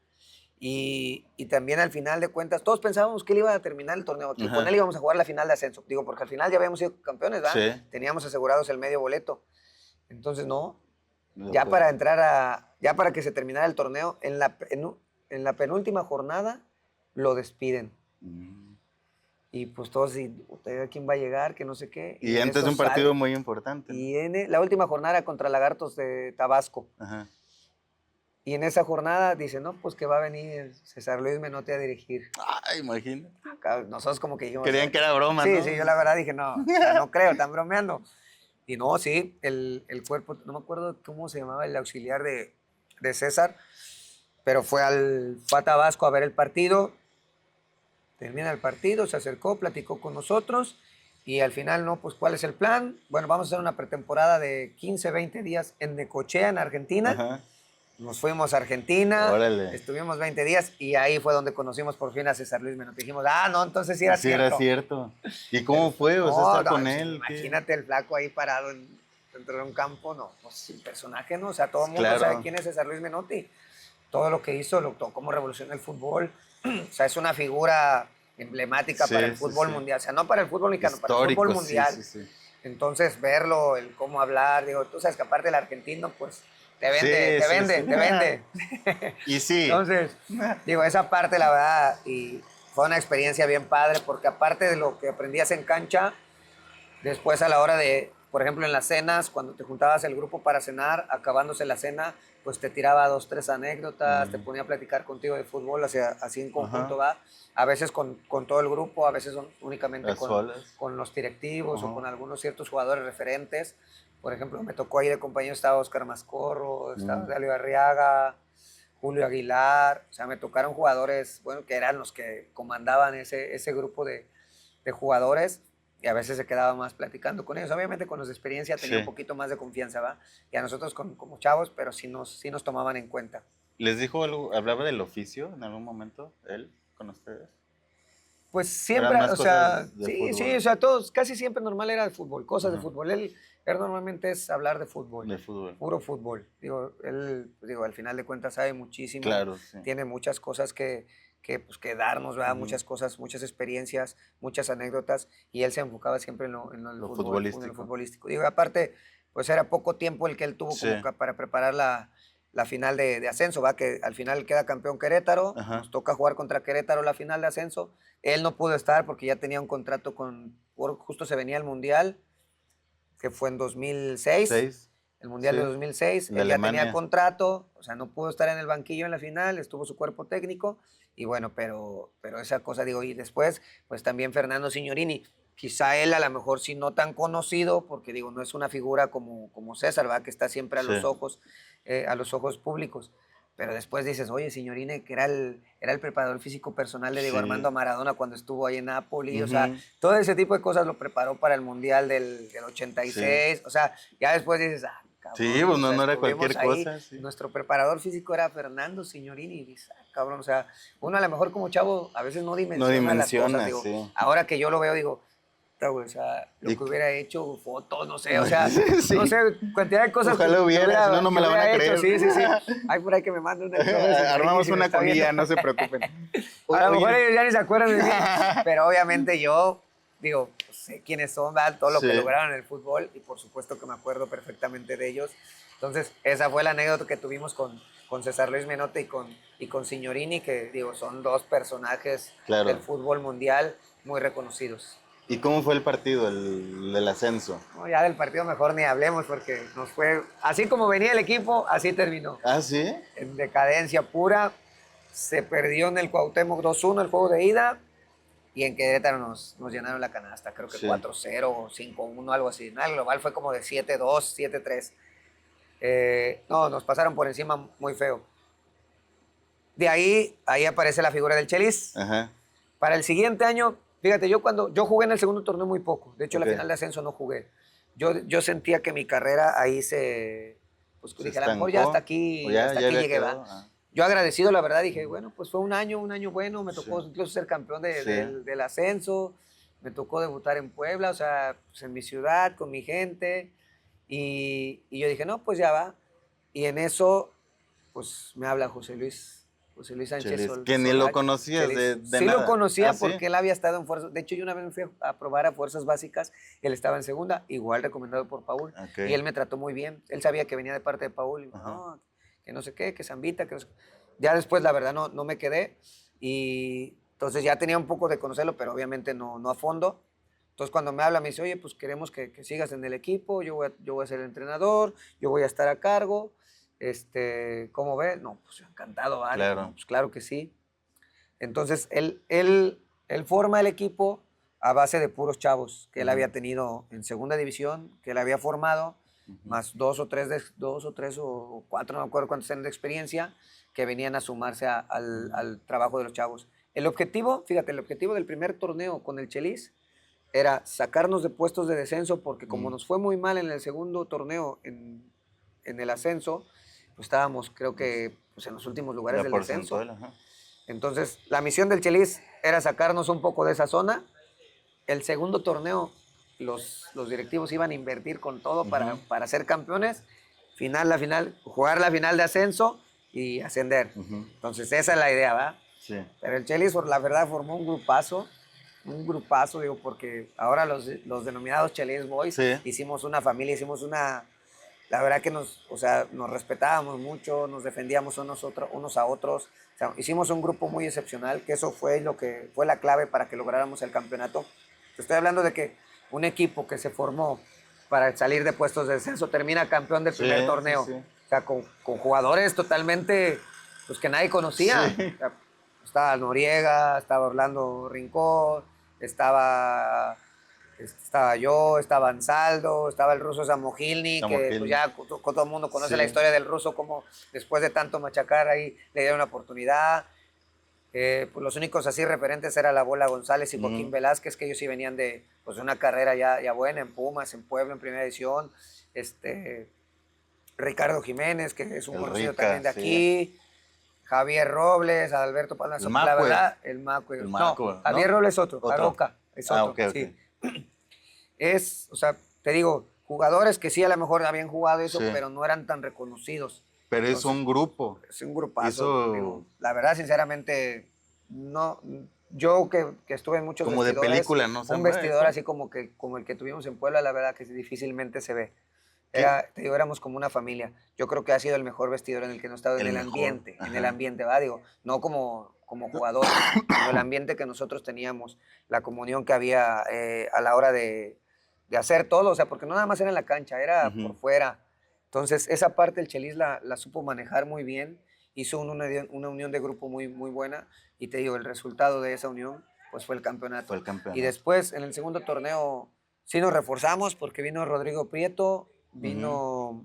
B: Y también al final de cuentas, todos pensábamos que él iba a terminar el torneo, que con él íbamos a jugar la final de ascenso. Digo, porque al final ya habíamos sido campeones, ¿verdad? Sí. Teníamos asegurados el medio boleto. Entonces, ya para que se terminara el torneo, en la penúltima jornada, lo despiden. Y pues todos, ¿a quién va a llegar? Que no sé qué.
A: Y antes de un partido muy importante.
B: ¿No? Y la última jornada contra Lagartos de Tabasco. Ajá. Y en esa jornada dice, no, pues que va a venir César Luis Menotti a dirigir.
A: Ay, imagínate.
B: Nosotros como que dijimos...
A: Creían que era broma, ¿no?
B: Sí, yo la verdad dije, no, no creo, están bromeando. Y no, sí, el cuerpo, no me acuerdo cómo se llamaba el auxiliar de César, pero fue a Tabasco a ver el partido. Termina el partido, se acercó, platicó con nosotros y al final, no, pues, ¿cuál es el plan? Bueno, vamos a hacer una pretemporada de 15, 20 días en Necochea, en Argentina. Ajá. Nos fuimos a Argentina, estuvimos 20 días y ahí fue donde conocimos por fin a César Luis Menotti. Dijimos, no, entonces sí era cierto.
A: Sí era cierto. ¿Y cómo fue? O sea, estar con él.
B: Imagínate el flaco ahí parado dentro de un campo, no, pues el personaje, ¿no? O sea, todo el mundo sabe quién es César Luis Menotti. Todo lo que hizo, cómo revolucionó el fútbol. O sea, es una figura emblemática para el fútbol mundial. O sea, no para el fútbol mexicano, para el fútbol mundial. Entonces, verlo, el cómo hablar, digo, tú sabes que aparte del argentino, pues, te vende.
A: Y sí.
B: Entonces, digo, esa parte, la verdad, y fue una experiencia bien padre, porque aparte de lo que aprendías en cancha, después a la hora de por ejemplo, en las cenas, cuando te juntabas el grupo para cenar, acabándose la cena, pues te tiraba 2, 3 anécdotas, te ponía a platicar contigo de fútbol, así en conjunto,
A: Ajá.
B: va. A veces con todo el grupo, a veces únicamente
A: Las solas.
B: con los directivos o
A: Ajá.
B: con algunos ciertos jugadores referentes. Por ejemplo, me tocó ahí de compañero, estaba Oscar Mascorro, estaba
A: Mm.
B: Dalio Arriaga, Julio Aguilar, o sea, me tocaron jugadores, bueno, que eran los que comandaban ese grupo de jugadores y a veces se quedaba más platicando con ellos. Obviamente con los de experiencia tenía un
A: Sí.
B: poquito más de confianza, ¿va? Y a nosotros como chavos, pero sí nos tomaban en cuenta.
A: ¿Les dijo algo, hablaba del oficio en algún momento, él, con ustedes?
B: Pues
A: ¿O eran
B: siempre,
A: más
B: o sea,
A: cosas de
B: sí,
A: fútbol?
B: o sea, todos, casi siempre normal era de fútbol, cosas de
A: Ajá.
B: fútbol. Él normalmente es hablar de fútbol,
A: De fútbol.
B: puro fútbol. Digo, él, digo, al final de cuentas sabe muchísimo,
A: Claro, sí.
B: tiene muchas cosas pues, que darnos, ¿verdad?
A: Ujú.
B: Muchas cosas, muchas experiencias, muchas anécdotas, y él se enfocaba siempre en
A: Lo
B: en el
A: futbolístico.
B: futbolístico. Digo, aparte, pues era poco tiempo el que él tuvo
A: Sí.
B: como para preparar la final de ascenso, va, que al final queda campeón Querétaro,
A: Ajá.
B: nos toca jugar contra Querétaro la final de ascenso. Él no pudo estar porque ya tenía un contrato justo se venía el Mundial, que fue en 2006,
A: 6.
B: el Mundial
A: Sí.
B: de 2006.
A: De
B: Él ya tenía
A: Alemania.
B: contrato, o sea, no pudo estar en el banquillo en la final, estuvo su cuerpo técnico, y bueno, pero esa cosa, digo, y después, pues también Fernando Signorini, quizá él a lo mejor sí no tan conocido, porque digo, no es una figura como César, ¿va? Que está siempre
A: Sí.
B: a los ojos públicos. Pero después dices, oye, Signorini, que era el preparador físico personal de Diego
A: Sí.
B: Armando Maradona cuando estuvo ahí en Napoli, o sea,
A: Ujú.
B: todo ese tipo de cosas lo preparó para el Mundial del
A: Sí.
B: 86, o sea, ya después dices,
A: Sí,
B: cabrón,
A: pues
B: o
A: no,
B: sea,
A: no era
B: estuvimos
A: cualquier
B: ahí,
A: cosa, sí.
B: nuestro preparador físico era Fernando Signorini, y dices, cabrón, o sea, uno a lo mejor como chavo a veces no
A: No
B: dimensiona las cosas,
A: dimensiona,
B: digo,
A: sí.
B: ahora que yo lo veo, digo, güey, o sea, lo
A: Y
B: que hubiera hecho, fotos, no sé, o sea,
A: sí.
B: no sé, cantidad de cosas
A: Ojalá hubiera, si no, no me
B: que
A: la van a
B: hubiera hecho,
A: creer.
B: sí, sí, sí. Hay por ahí que me manden una foto de Signorini
A: Armamos
B: si me
A: una
B: está
A: con
B: viendo.
A: IA, no se preocupen.
B: A lo mejor
A: Oye,
B: ellos ya ni se acuerdan de mí, pero obviamente yo, digo, pues, sé quiénes son, ¿verdad? Todo lo que
A: sí,
B: lograron en el fútbol y por supuesto que me acuerdo perfectamente de ellos. Entonces, esa fue la anécdota que tuvimos con César Luis Menotti y con Signorini, que digo, son dos personajes del
A: claro.
B: fútbol mundial muy reconocidos.
A: ¿Y cómo fue el partido, del ascenso?
B: No, ya del partido mejor ni hablemos porque nos fue, así como venía el equipo, así terminó.
A: ¿Ah, sí?
B: En decadencia pura, se perdió en el Cuauhtémoc 2-1 el juego de ida y en Querétaro nos llenaron la canasta, creo que
A: Sí.
B: 4-0 o 5-1, algo así. No, el global fue como de 7-2, 7-3. No, nos pasaron por encima muy feo. De ahí aparece la figura del Chelis.
A: Ajá.
B: Para el siguiente año, fíjate, yo jugué en el segundo torneo muy poco. De hecho,
A: Ok.
B: la final de ascenso no jugué. Yo sentía que mi carrera ahí pues
A: ¿Se
B: dije, a lo mejor ya
A: estancó? ¿O ya,
B: hasta
A: ya
B: aquí
A: había
B: llegué, va.
A: quedado? Ah.
B: Yo agradecido, la verdad, dije, bueno, pues fue un año bueno, me
A: Sí.
B: tocó incluso ser campeón
A: Sí.
B: del ascenso, me tocó debutar en Puebla, o sea, pues en mi ciudad, con mi gente, y yo dije, no, pues ya va. Y en eso, pues me habla José Luis Sánchez
A: Chelis, que ni lo conocías de
B: Sí lo
A: nada.
B: conocía
A: ¿Ah, sí?
B: porque él había estado en fuerzas. De hecho, yo una vez me fui a probar a fuerzas básicas. Él estaba en segunda, igual recomendado por Paul.
A: Ok.
B: Y él me trató muy bien. Él sabía que venía de parte de Paul. Y,
A: Ajá.
B: no, que no sé qué, que Zambita, que no sé. Ya después, la verdad, no me quedé. Y entonces ya tenía un poco de conocerlo, pero obviamente no a fondo. Entonces, cuando me habla, me dice, oye, pues queremos que sigas en el equipo. Yo voy a ser el entrenador. Yo voy a estar a cargo. ¿Cómo ves? No, pues encantado, ¿vale?
A: Claro.
B: No, pues claro que sí. Entonces, él forma el equipo a base de puros chavos que él había tenido en segunda división, que él había formado, más dos o tres o cuatro, no me acuerdo cuántos eran de experiencia, que venían a sumarse al trabajo de los chavos. El objetivo, fíjate, el objetivo del primer torneo con el Chelis era sacarnos de puestos de descenso, porque como nos fue muy mal en el segundo torneo en el ascenso, pues estábamos, creo que, pues en los últimos lugares
A: La
B: del descenso.
A: porcentual, ajá.
B: Entonces, la misión del Chelis era sacarnos un poco de esa zona. El segundo torneo, los directivos iban a invertir con todo para ser campeones. La final, jugar la final de ascenso y ascender. Entonces, esa es la idea, ¿va?
A: Sí.
B: Pero el Chelis, la verdad, formó un grupazo, digo, porque ahora los denominados Chelis Boys
A: Sí.
B: hicimos una familia, la verdad que o sea, nos respetábamos mucho, nos defendíamos unos a otros. O sea, hicimos un grupo muy excepcional, que eso fue lo que fue la clave para que lográramos el campeonato. Te estoy hablando de que un equipo que se formó para salir de puestos de descenso. Termina campeón del primer torneo.
A: Sí.
B: O sea, con jugadores totalmente, pues que nadie conocía.
A: Sí.
B: O sea, estaba Noriega, estaba Orlando Rincón, estaba yo, estaba Ansaldo, estaba el ruso Samogilny, que pues ya todo el mundo conoce la historia del ruso, como después de tanto machacar ahí le dieron una oportunidad. Pues los únicos así referentes era la Bola González y Joaquín Velázquez, que ellos sí venían de pues, una carrera ya buena en Pumas, en Puebla, en primera edición. Ricardo Jiménez, que es un conocido también de aquí. Javier Robles, Alberto Palacio. La verdad, el Macue. No, Javier Robles es otro. Aroca es otro.
A: Okay.
B: Sí. O sea, te digo, jugadores que sí a lo mejor habían jugado eso, pero no eran tan reconocidos.
A: Pero entonces, es un grupo.
B: Es un grupazo. Digo, la verdad, sinceramente, no. Yo que estuve en muchos
A: como
B: vestidores.
A: Como de película, ¿no?
B: Un vestidor así como el que tuvimos en Puebla, la verdad que difícilmente se ve. Te digo, éramos como una familia. Yo creo que ha sido el mejor vestidor en el que no he estado, en el ambiente, ¿va? Digo, no como jugador, sino el ambiente que nosotros teníamos, la comunión que había a la hora de hacer todo, o sea, porque no nada más era en la cancha, era por fuera. Entonces, esa parte el Chelis la supo manejar muy bien, hizo una unión de grupo muy, muy buena, y te digo, el resultado de esa unión, pues fue el campeonato. Y después, en el segundo torneo, sí nos reforzamos, porque vino Rodrigo Prieto, vino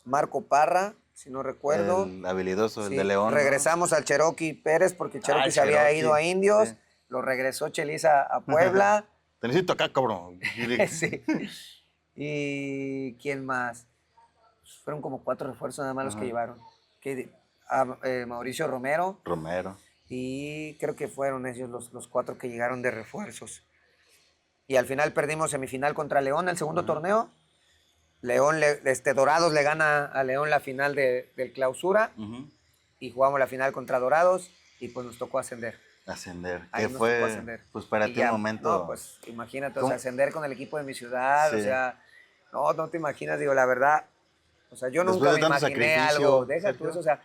B: Marco Parra, si no recuerdo.
A: El habilidoso, el de León.
B: Regresamos al Cherokee Pérez, porque Cherokee se había ido a Indios, lo regresó Chelis a Puebla.
A: Te necesito acá, cabrón.
B: Sí. ¿Y quién más? Fueron como 4 refuerzos nada más los que llevaron. Mauricio Romero. Y creo que fueron ellos los 4 que llegaron de refuerzos. Y al final perdimos semifinal contra León el segundo torneo. León, Dorados le gana a León la final del clausura. Y jugamos la final contra Dorados y pues nos tocó ascender.
A: ¿Qué fue? Pues para ti un momento.
B: No, pues imagínate, o sea, ascender con el equipo de mi ciudad, o sea, no te imaginas, digo, la verdad, o sea, yo nunca me imaginé algo, deja tú eso, o sea,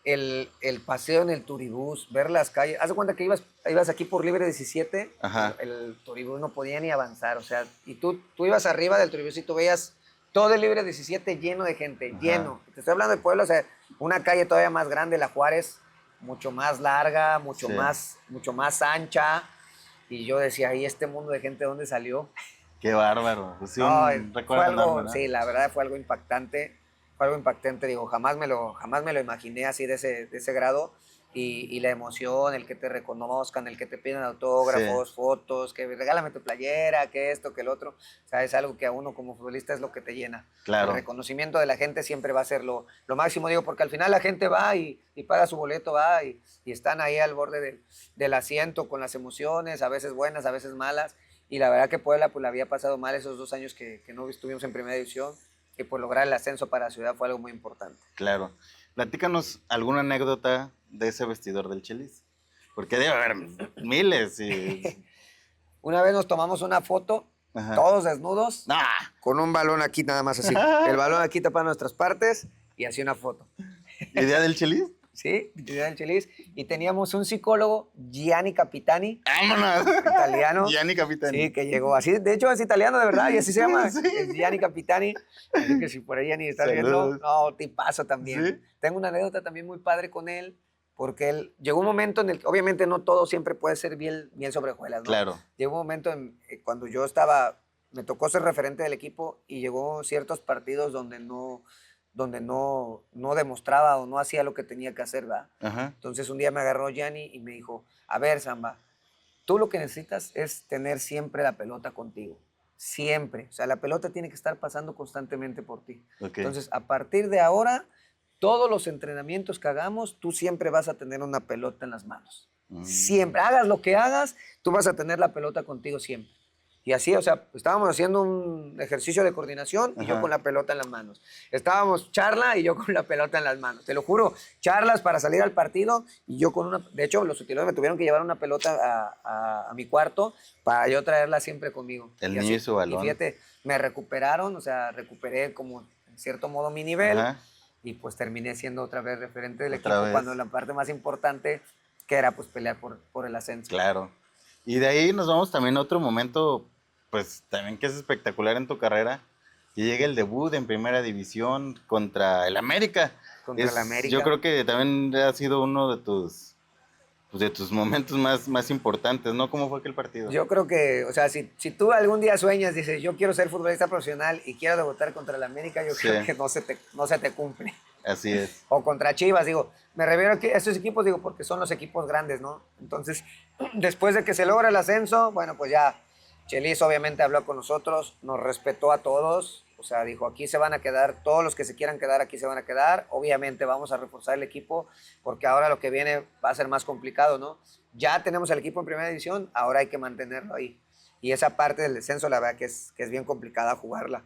B: el paseo en el turibús, ver las calles, haz de cuenta que ibas aquí por Libre 17, el turibús no podía ni avanzar, o sea, y tú ibas arriba del turibús y tú veías todo el Libre 17 lleno de gente, lleno, te estoy hablando de Puebla, o sea, una calle todavía más grande, la Juárez, mucho más larga, mucho más ancha, y yo decía, ¿y este mundo de gente dónde salió?
A: Qué bárbaro. Pues sí,
B: fue algo, sí, la verdad fue algo impactante, digo, jamás me lo imaginé así de ese grado, y la emoción, el que te reconozcan, el que te piden autógrafos, fotos, que regálame tu playera, que esto, que el otro, o sea, es algo que a uno como futbolista es lo que te llena.
A: Claro.
B: El reconocimiento de la gente siempre va a ser lo máximo, digo, porque al final la gente va y paga su boleto, va y están ahí al borde del asiento con las emociones, a veces buenas, a veces malas, y la verdad que Puebla pues la había pasado mal esos 2 años que no estuvimos en primera división, y pues lograr el ascenso para la ciudad fue algo muy importante.
A: Claro. Platícanos alguna anécdota de ese vestidor del Chelis, porque debe haber miles.
B: Una vez nos tomamos una foto, todos desnudos, con un balón aquí nada más así. El balón aquí tapa nuestras partes y así una foto.
A: ¿Idea del Chelis?
B: Sí, idea del Chelis. Y teníamos un psicólogo, Gianni Capitani.
A: ¡Vámonos!
B: Italiano.
A: Gianni Capitani.
B: Sí, que llegó así. De hecho, es italiano de verdad y así se llama. Sí. Es Gianni Capitani. Así que si por ahí Gianni está viendo, no, tipazo también. ¿Sí? Tengo una anécdota también muy padre con él, porque él llegó un momento en el que, obviamente no todo siempre puede ser miel sobre hojuelas, ¿no?
A: Claro.
B: Llegó un momento cuando yo me tocó ser referente del equipo y llegó ciertos partidos donde no demostraba o no hacía lo que tenía que hacer, ¿verdad? Entonces un día me agarró Gianni y me dijo, a ver, Samba, tú lo que necesitas es tener siempre la pelota contigo, siempre. O sea, la pelota tiene que estar pasando constantemente por ti. Entonces, a partir de ahora, todos los entrenamientos que hagamos, tú siempre vas a tener una pelota en las manos. Siempre, hagas lo que hagas, tú vas a tener la pelota contigo siempre. Y así, o sea, estábamos haciendo un ejercicio de coordinación y yo con la pelota en las manos. Estábamos charla y yo con la pelota en las manos. Te lo juro, charlas para salir al partido y yo con una... De hecho, los utileros me tuvieron que llevar una pelota a mi cuarto para yo traerla siempre conmigo.
A: El niño y su balón.
B: Y fíjate, me recuperaron, o sea, recuperé como en cierto modo mi nivel y pues terminé siendo otra vez referente del equipo cuando la parte más importante que era pues pelear por el ascenso.
A: Claro. Y de ahí nos vamos también a otro momento, pues también que es espectacular en tu carrera, y llega el debut en Primera División contra el América.
B: Contra el América.
A: Yo creo que también ha sido uno de tus momentos más importantes, ¿no? ¿Cómo fue aquel partido?
B: Yo creo que, o sea, si tú algún día sueñas, dices, yo quiero ser futbolista profesional y quiero debutar contra el América, yo creo que no se te cumple.
A: Así es.
B: O contra Chivas, digo, me refiero a estos equipos, digo, porque son los equipos grandes, ¿no? Entonces, después de que se logra el ascenso, bueno, pues ya, Chelis obviamente habló con nosotros, nos respetó a todos, o sea, dijo, aquí se van a quedar, todos los que se quieran quedar, aquí se van a quedar, obviamente vamos a reforzar el equipo, porque ahora lo que viene va a ser más complicado, ¿no? Ya tenemos el equipo en Primera División, ahora hay que mantenerlo ahí. Y esa parte del descenso, la verdad que es bien complicada jugarla.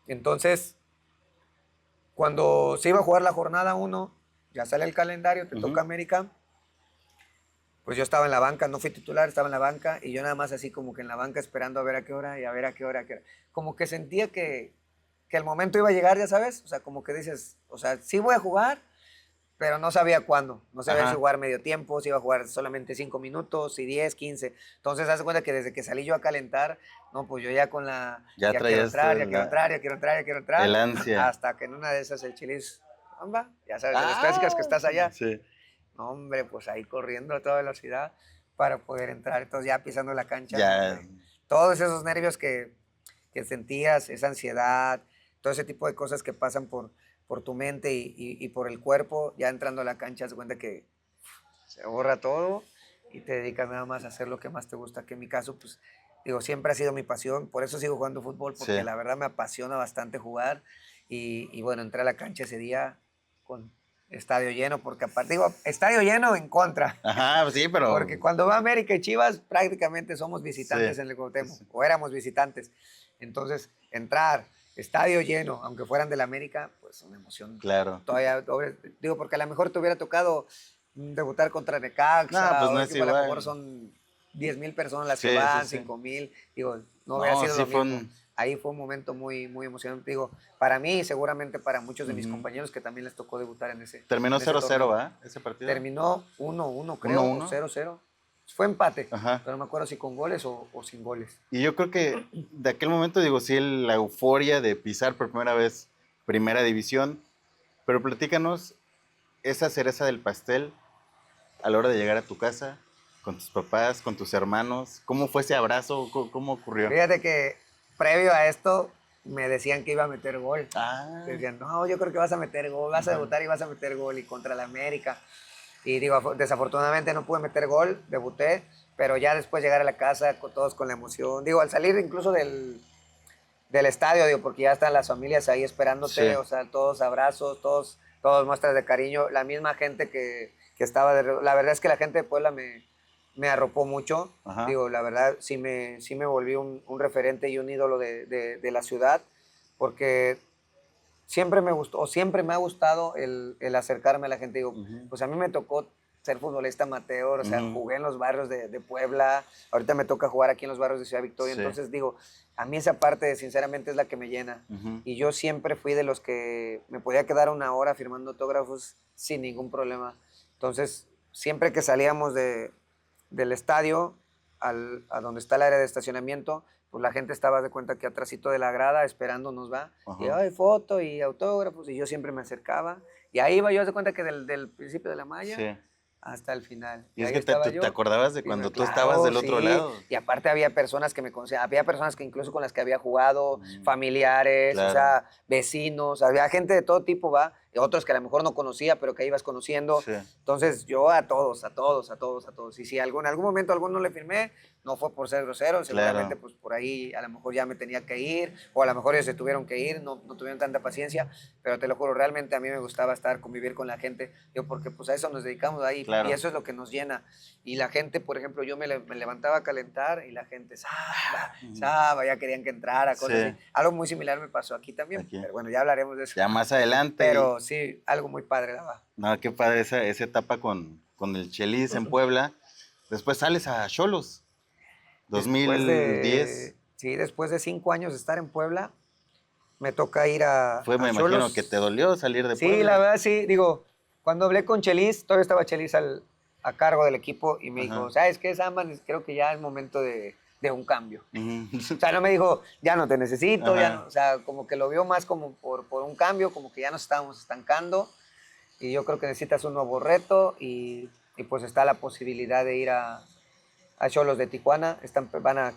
B: Entonces, cuando se iba a jugar la jornada 1, ya sale el calendario, te toca América, pues yo estaba en la banca, no fui titular, estaba en la banca y yo nada más así como que en la banca esperando a ver a qué hora y a ver a qué hora. Como que sentía que el momento iba a llegar, ya sabes, o sea, como que dices, o sea, sí voy a jugar, pero no sabía cuándo, no sabía si jugar medio tiempo, si iba a jugar solamente 5 minutos, si 10, 15. Entonces, haz de cuenta que desde que salí yo a calentar, no, pues yo ya con la,
A: ya
B: quiero entrar, ya quiero entrar,
A: el ansia.
B: hasta que en una de esas el Chelis, amba, ya sabes, de las clásicas que estás allá.
A: Sí.
B: No, hombre, pues ahí corriendo a toda velocidad para poder entrar. Entonces ya pisando la cancha,
A: ya.
B: Todos esos nervios que sentías, esa ansiedad, todo ese tipo de cosas que pasan por tu mente y por el cuerpo, ya entrando a la cancha, se cuenta que se borra todo y te dedicas nada más a hacer lo que más te gusta, que en mi caso, pues, digo, siempre ha sido mi pasión, por eso sigo jugando fútbol, porque la verdad me apasiona bastante jugar y bueno, entré a la cancha ese día con estadio lleno, porque aparte, digo, estadio lleno en contra.
A: Ajá, sí, pero...
B: Porque cuando va América y Chivas, prácticamente somos visitantes en el Cuauhtémoc, o éramos visitantes. Entonces, entrar, estadio lleno, aunque fueran del América, pues una emoción.
A: Claro.
B: Todavía, digo, porque a lo mejor te hubiera tocado debutar contra Necaxa,
A: no, pues no es igual.
B: A lo mejor son 10,000 personas las que van, 5,000, digo, no hubiera sido lo mismo. Ahí fue un momento muy, muy emocionante. Digo, para mí y seguramente para muchos de mis compañeros que también les tocó debutar en ese.
A: Terminó 0-0, ¿verdad? Ese partido.
B: Terminó 1-1, creo,
A: 1-1.
B: o 0-0. Fue empate,
A: Ajá.
B: pero no me acuerdo si con goles o sin goles.
A: Y yo creo que de aquel momento, digo, sí, la euforia de pisar por primera vez Primera División, pero platícanos esa cereza del pastel a la hora de llegar a tu casa, con tus papás, con tus hermanos. ¿Cómo fue ese abrazo? ¿Cómo ocurrió?
B: Fíjate que previo a esto me decían que iba a meter gol. Decían, no, yo creo que vas a meter gol, vas a debutar y vas a meter gol y contra la América. Y digo, desafortunadamente no pude meter gol, debuté, pero ya después llegar a la casa todos con la emoción. Digo, al salir incluso del estadio, digo, porque ya están las familias ahí esperándote, o sea, todos abrazos, todos muestras de cariño. La misma gente que estaba, la verdad es que la gente de Puebla me arropó mucho. Digo, la verdad, sí me volví un referente y un ídolo de la ciudad, porque siempre me gustó, o siempre me ha gustado el acercarme a la gente. Digo, pues a mí me tocó ser futbolista amateur, o sea, jugué en los barrios de Puebla, ahorita me toca jugar aquí en los barrios de Ciudad Victoria, entonces digo, a mí esa parte sinceramente es la que me llena. Y yo siempre fui de los que me podía quedar una hora firmando autógrafos sin ningún problema. Entonces, siempre que salíamos del estadio a donde está el área de estacionamiento, pues la gente estaba de cuenta que atrásito de la grada esperándonos, va, y hay foto y autógrafos, y yo siempre me acercaba, y ahí iba yo de cuenta que del principio de la malla hasta el final.
A: Y es que te acordabas de cuando tú estabas del otro lado.
B: Y aparte había personas que me conocían, había personas que incluso con las que había jugado, familiares, o sea, vecinos, había gente de todo tipo, va, y otros que a lo mejor no conocía, pero que ibas conociendo. Entonces yo a todos. Y si en algún momento a alguno le firmé, no fue por ser grosero, seguramente pues por ahí a lo mejor ya me tenía que ir, o a lo mejor ellos se tuvieron que ir, no tuvieron tanta paciencia, pero te lo juro, realmente a mí me gustaba convivir con la gente, porque pues a eso nos dedicamos ahí, y eso es lo que nos llena. Y la gente, por ejemplo, yo me levantaba a calentar y la gente, ya querían que entrara, cosas así. Algo muy similar me pasó aquí también, pero bueno, ya hablaremos de eso.
A: Ya más adelante.
B: Pero sí, algo muy padre, la verdad.
A: No, qué padre esa etapa con el Chelis en Puebla. Después sales a Xolos. 2010.
B: Después de 5 años de estar en Puebla, me toca ir a
A: me imagino que te dolió salir de Puebla.
B: Sí, la verdad, sí. Digo, cuando hablé con Chelis, todavía estaba Chelis a cargo del equipo y me dijo, ¿sabes qué, Samba? Creo que ya es momento de de un cambio.
A: Ujú.
B: O sea, no me dijo, ya no te necesito,
A: Ajá.
B: ya no, o sea, como que lo vio más como por un cambio, como que ya nos estábamos estancando y yo creo que necesitas un nuevo reto y pues está la posibilidad de ir a Xolos de Tijuana,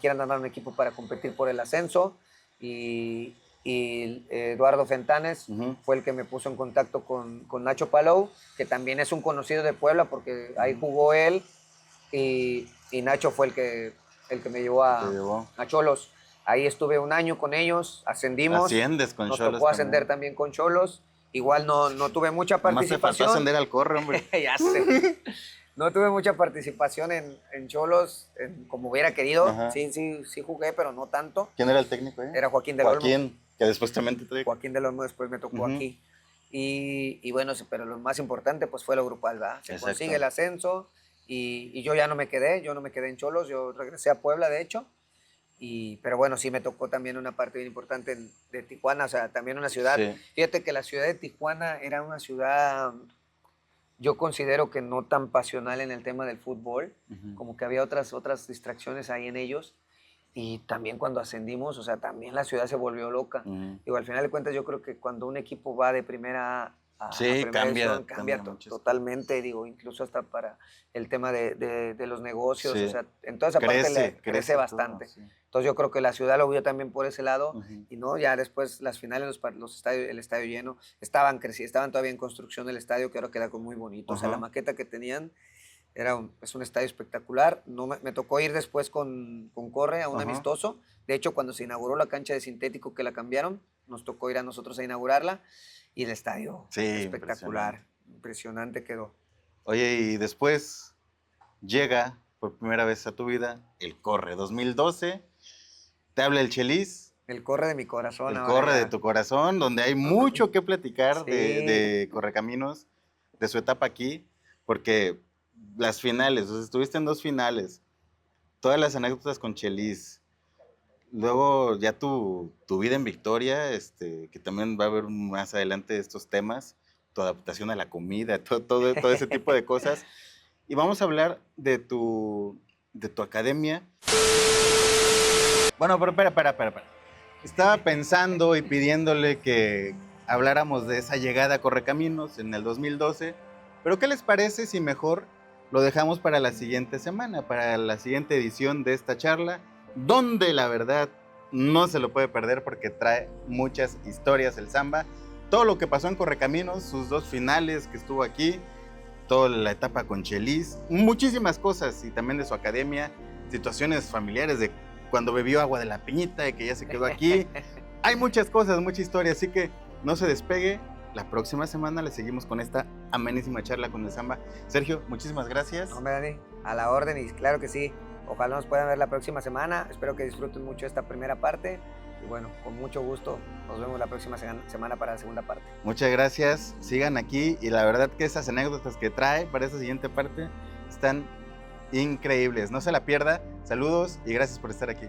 B: quieren armar un equipo para competir por el ascenso y Eduardo Fentanes
A: Ujú.
B: fue el que me puso en contacto con Nacho Palou, que también es un conocido de Puebla porque ahí jugó él y Nacho fue el que me llevó
A: Te llevó.
B: a Xolos. Ahí estuve un año con ellos, ascendimos,
A: Asciendes con
B: nos
A: Xolos
B: tocó ascender
A: también.
B: también con Xolos. Igual no tuve mucha
A: Nomás te faltó
B: participación.
A: ascender al Corre, hombre.
B: Ya sé. No tuve mucha participación en Xolos como hubiera querido.
A: Ajá.
B: Sí jugué, pero no tanto.
A: ¿Quién era el técnico ahí?
B: Era Joaquín del Olmo.
A: Joaquín, que después también te trae.
B: Joaquín del Olmo después me tocó
A: Ujú.
B: aquí. Y bueno, pero lo más importante pues fue lo grupal, ¿verdad? Se
A: Exacto.
B: consigue el ascenso y yo ya no me quedé, en Xolos, yo regresé a Puebla, de hecho. Pero bueno, sí me tocó también una parte bien importante de Tijuana, o sea, también una ciudad.
A: Sí.
B: Fíjate que la ciudad de Tijuana era una ciudad, yo considero que no tan pasional en el tema del fútbol,
A: Ujú.
B: como que había otras distracciones ahí en ellos. Y también cuando ascendimos, o sea, también la ciudad se volvió loca.
A: Ujú.
B: Digo, al final de cuentas, yo creo que cuando un equipo va de primera a
A: Sí,
B: primera
A: cambia
B: división, cambia
A: muchas
B: totalmente, digo, incluso hasta para el tema de los negocios,
A: Sí.
B: o sea, en toda esa parte crece
A: todo,
B: bastante.
A: sí.
B: Entonces yo creo que la ciudad lo vio también por ese lado
A: Ujú.
B: y no, ya después las finales, los estadios, el estadio lleno, estaban todavía en construcción del estadio, que ahora queda muy bonito. O sea, la
A: Ajá.
B: maqueta que tenían es un estadio espectacular. No me tocó ir después con Corre a un
A: Ajá.
B: amistoso. De hecho, cuando se inauguró la cancha de sintético que la cambiaron, nos tocó ir a nosotros a inaugurarla y el estadio
A: Sí,
B: espectacular, impresionante quedó.
A: Oye, y después llega por primera vez a tu vida el Corre 2012, te habla el Chelis,
B: El Corre de mi corazón.
A: el
B: ahora
A: Corre
B: ya.
A: de tu corazón, donde hay mucho que platicar
B: Sí.
A: de Correcaminos, de su etapa aquí, porque las finales, o sea, estuviste en 2 finales, todas las anécdotas con Chelis, luego ya tu vida en Victoria, que también va a haber más adelante estos temas, tu adaptación a la comida, todo ese tipo de cosas. Y vamos a hablar de tu academia. Bueno, pero espera. Estaba pensando y pidiéndole que habláramos de esa llegada a Correcaminos en el 2012, pero ¿qué les parece si mejor lo dejamos para la siguiente semana, para la siguiente edición de esta charla, donde la verdad no se lo puede perder porque trae muchas historias el Samba, todo lo que pasó en Correcaminos, sus 2 finales que estuvo aquí, toda la etapa con Chelis, muchísimas cosas y también de su academia, situaciones familiares de cuando bebió agua de la piñita y que ya se quedó aquí. Hay muchas cosas, mucha historia, así que no se despegue. La próxima semana le seguimos con esta amenísima charla con el Samba. Sergio, muchísimas gracias.
B: Hombre, Dani, a la orden y claro que sí. Ojalá nos puedan ver la próxima semana. Espero que disfruten mucho esta primera parte. Y bueno, con mucho gusto nos vemos la próxima semana para la segunda parte.
A: Muchas gracias. Sigan aquí y la verdad que esas anécdotas que trae para esta siguiente parte están increíbles. No se la pierda. Saludos y gracias por estar aquí.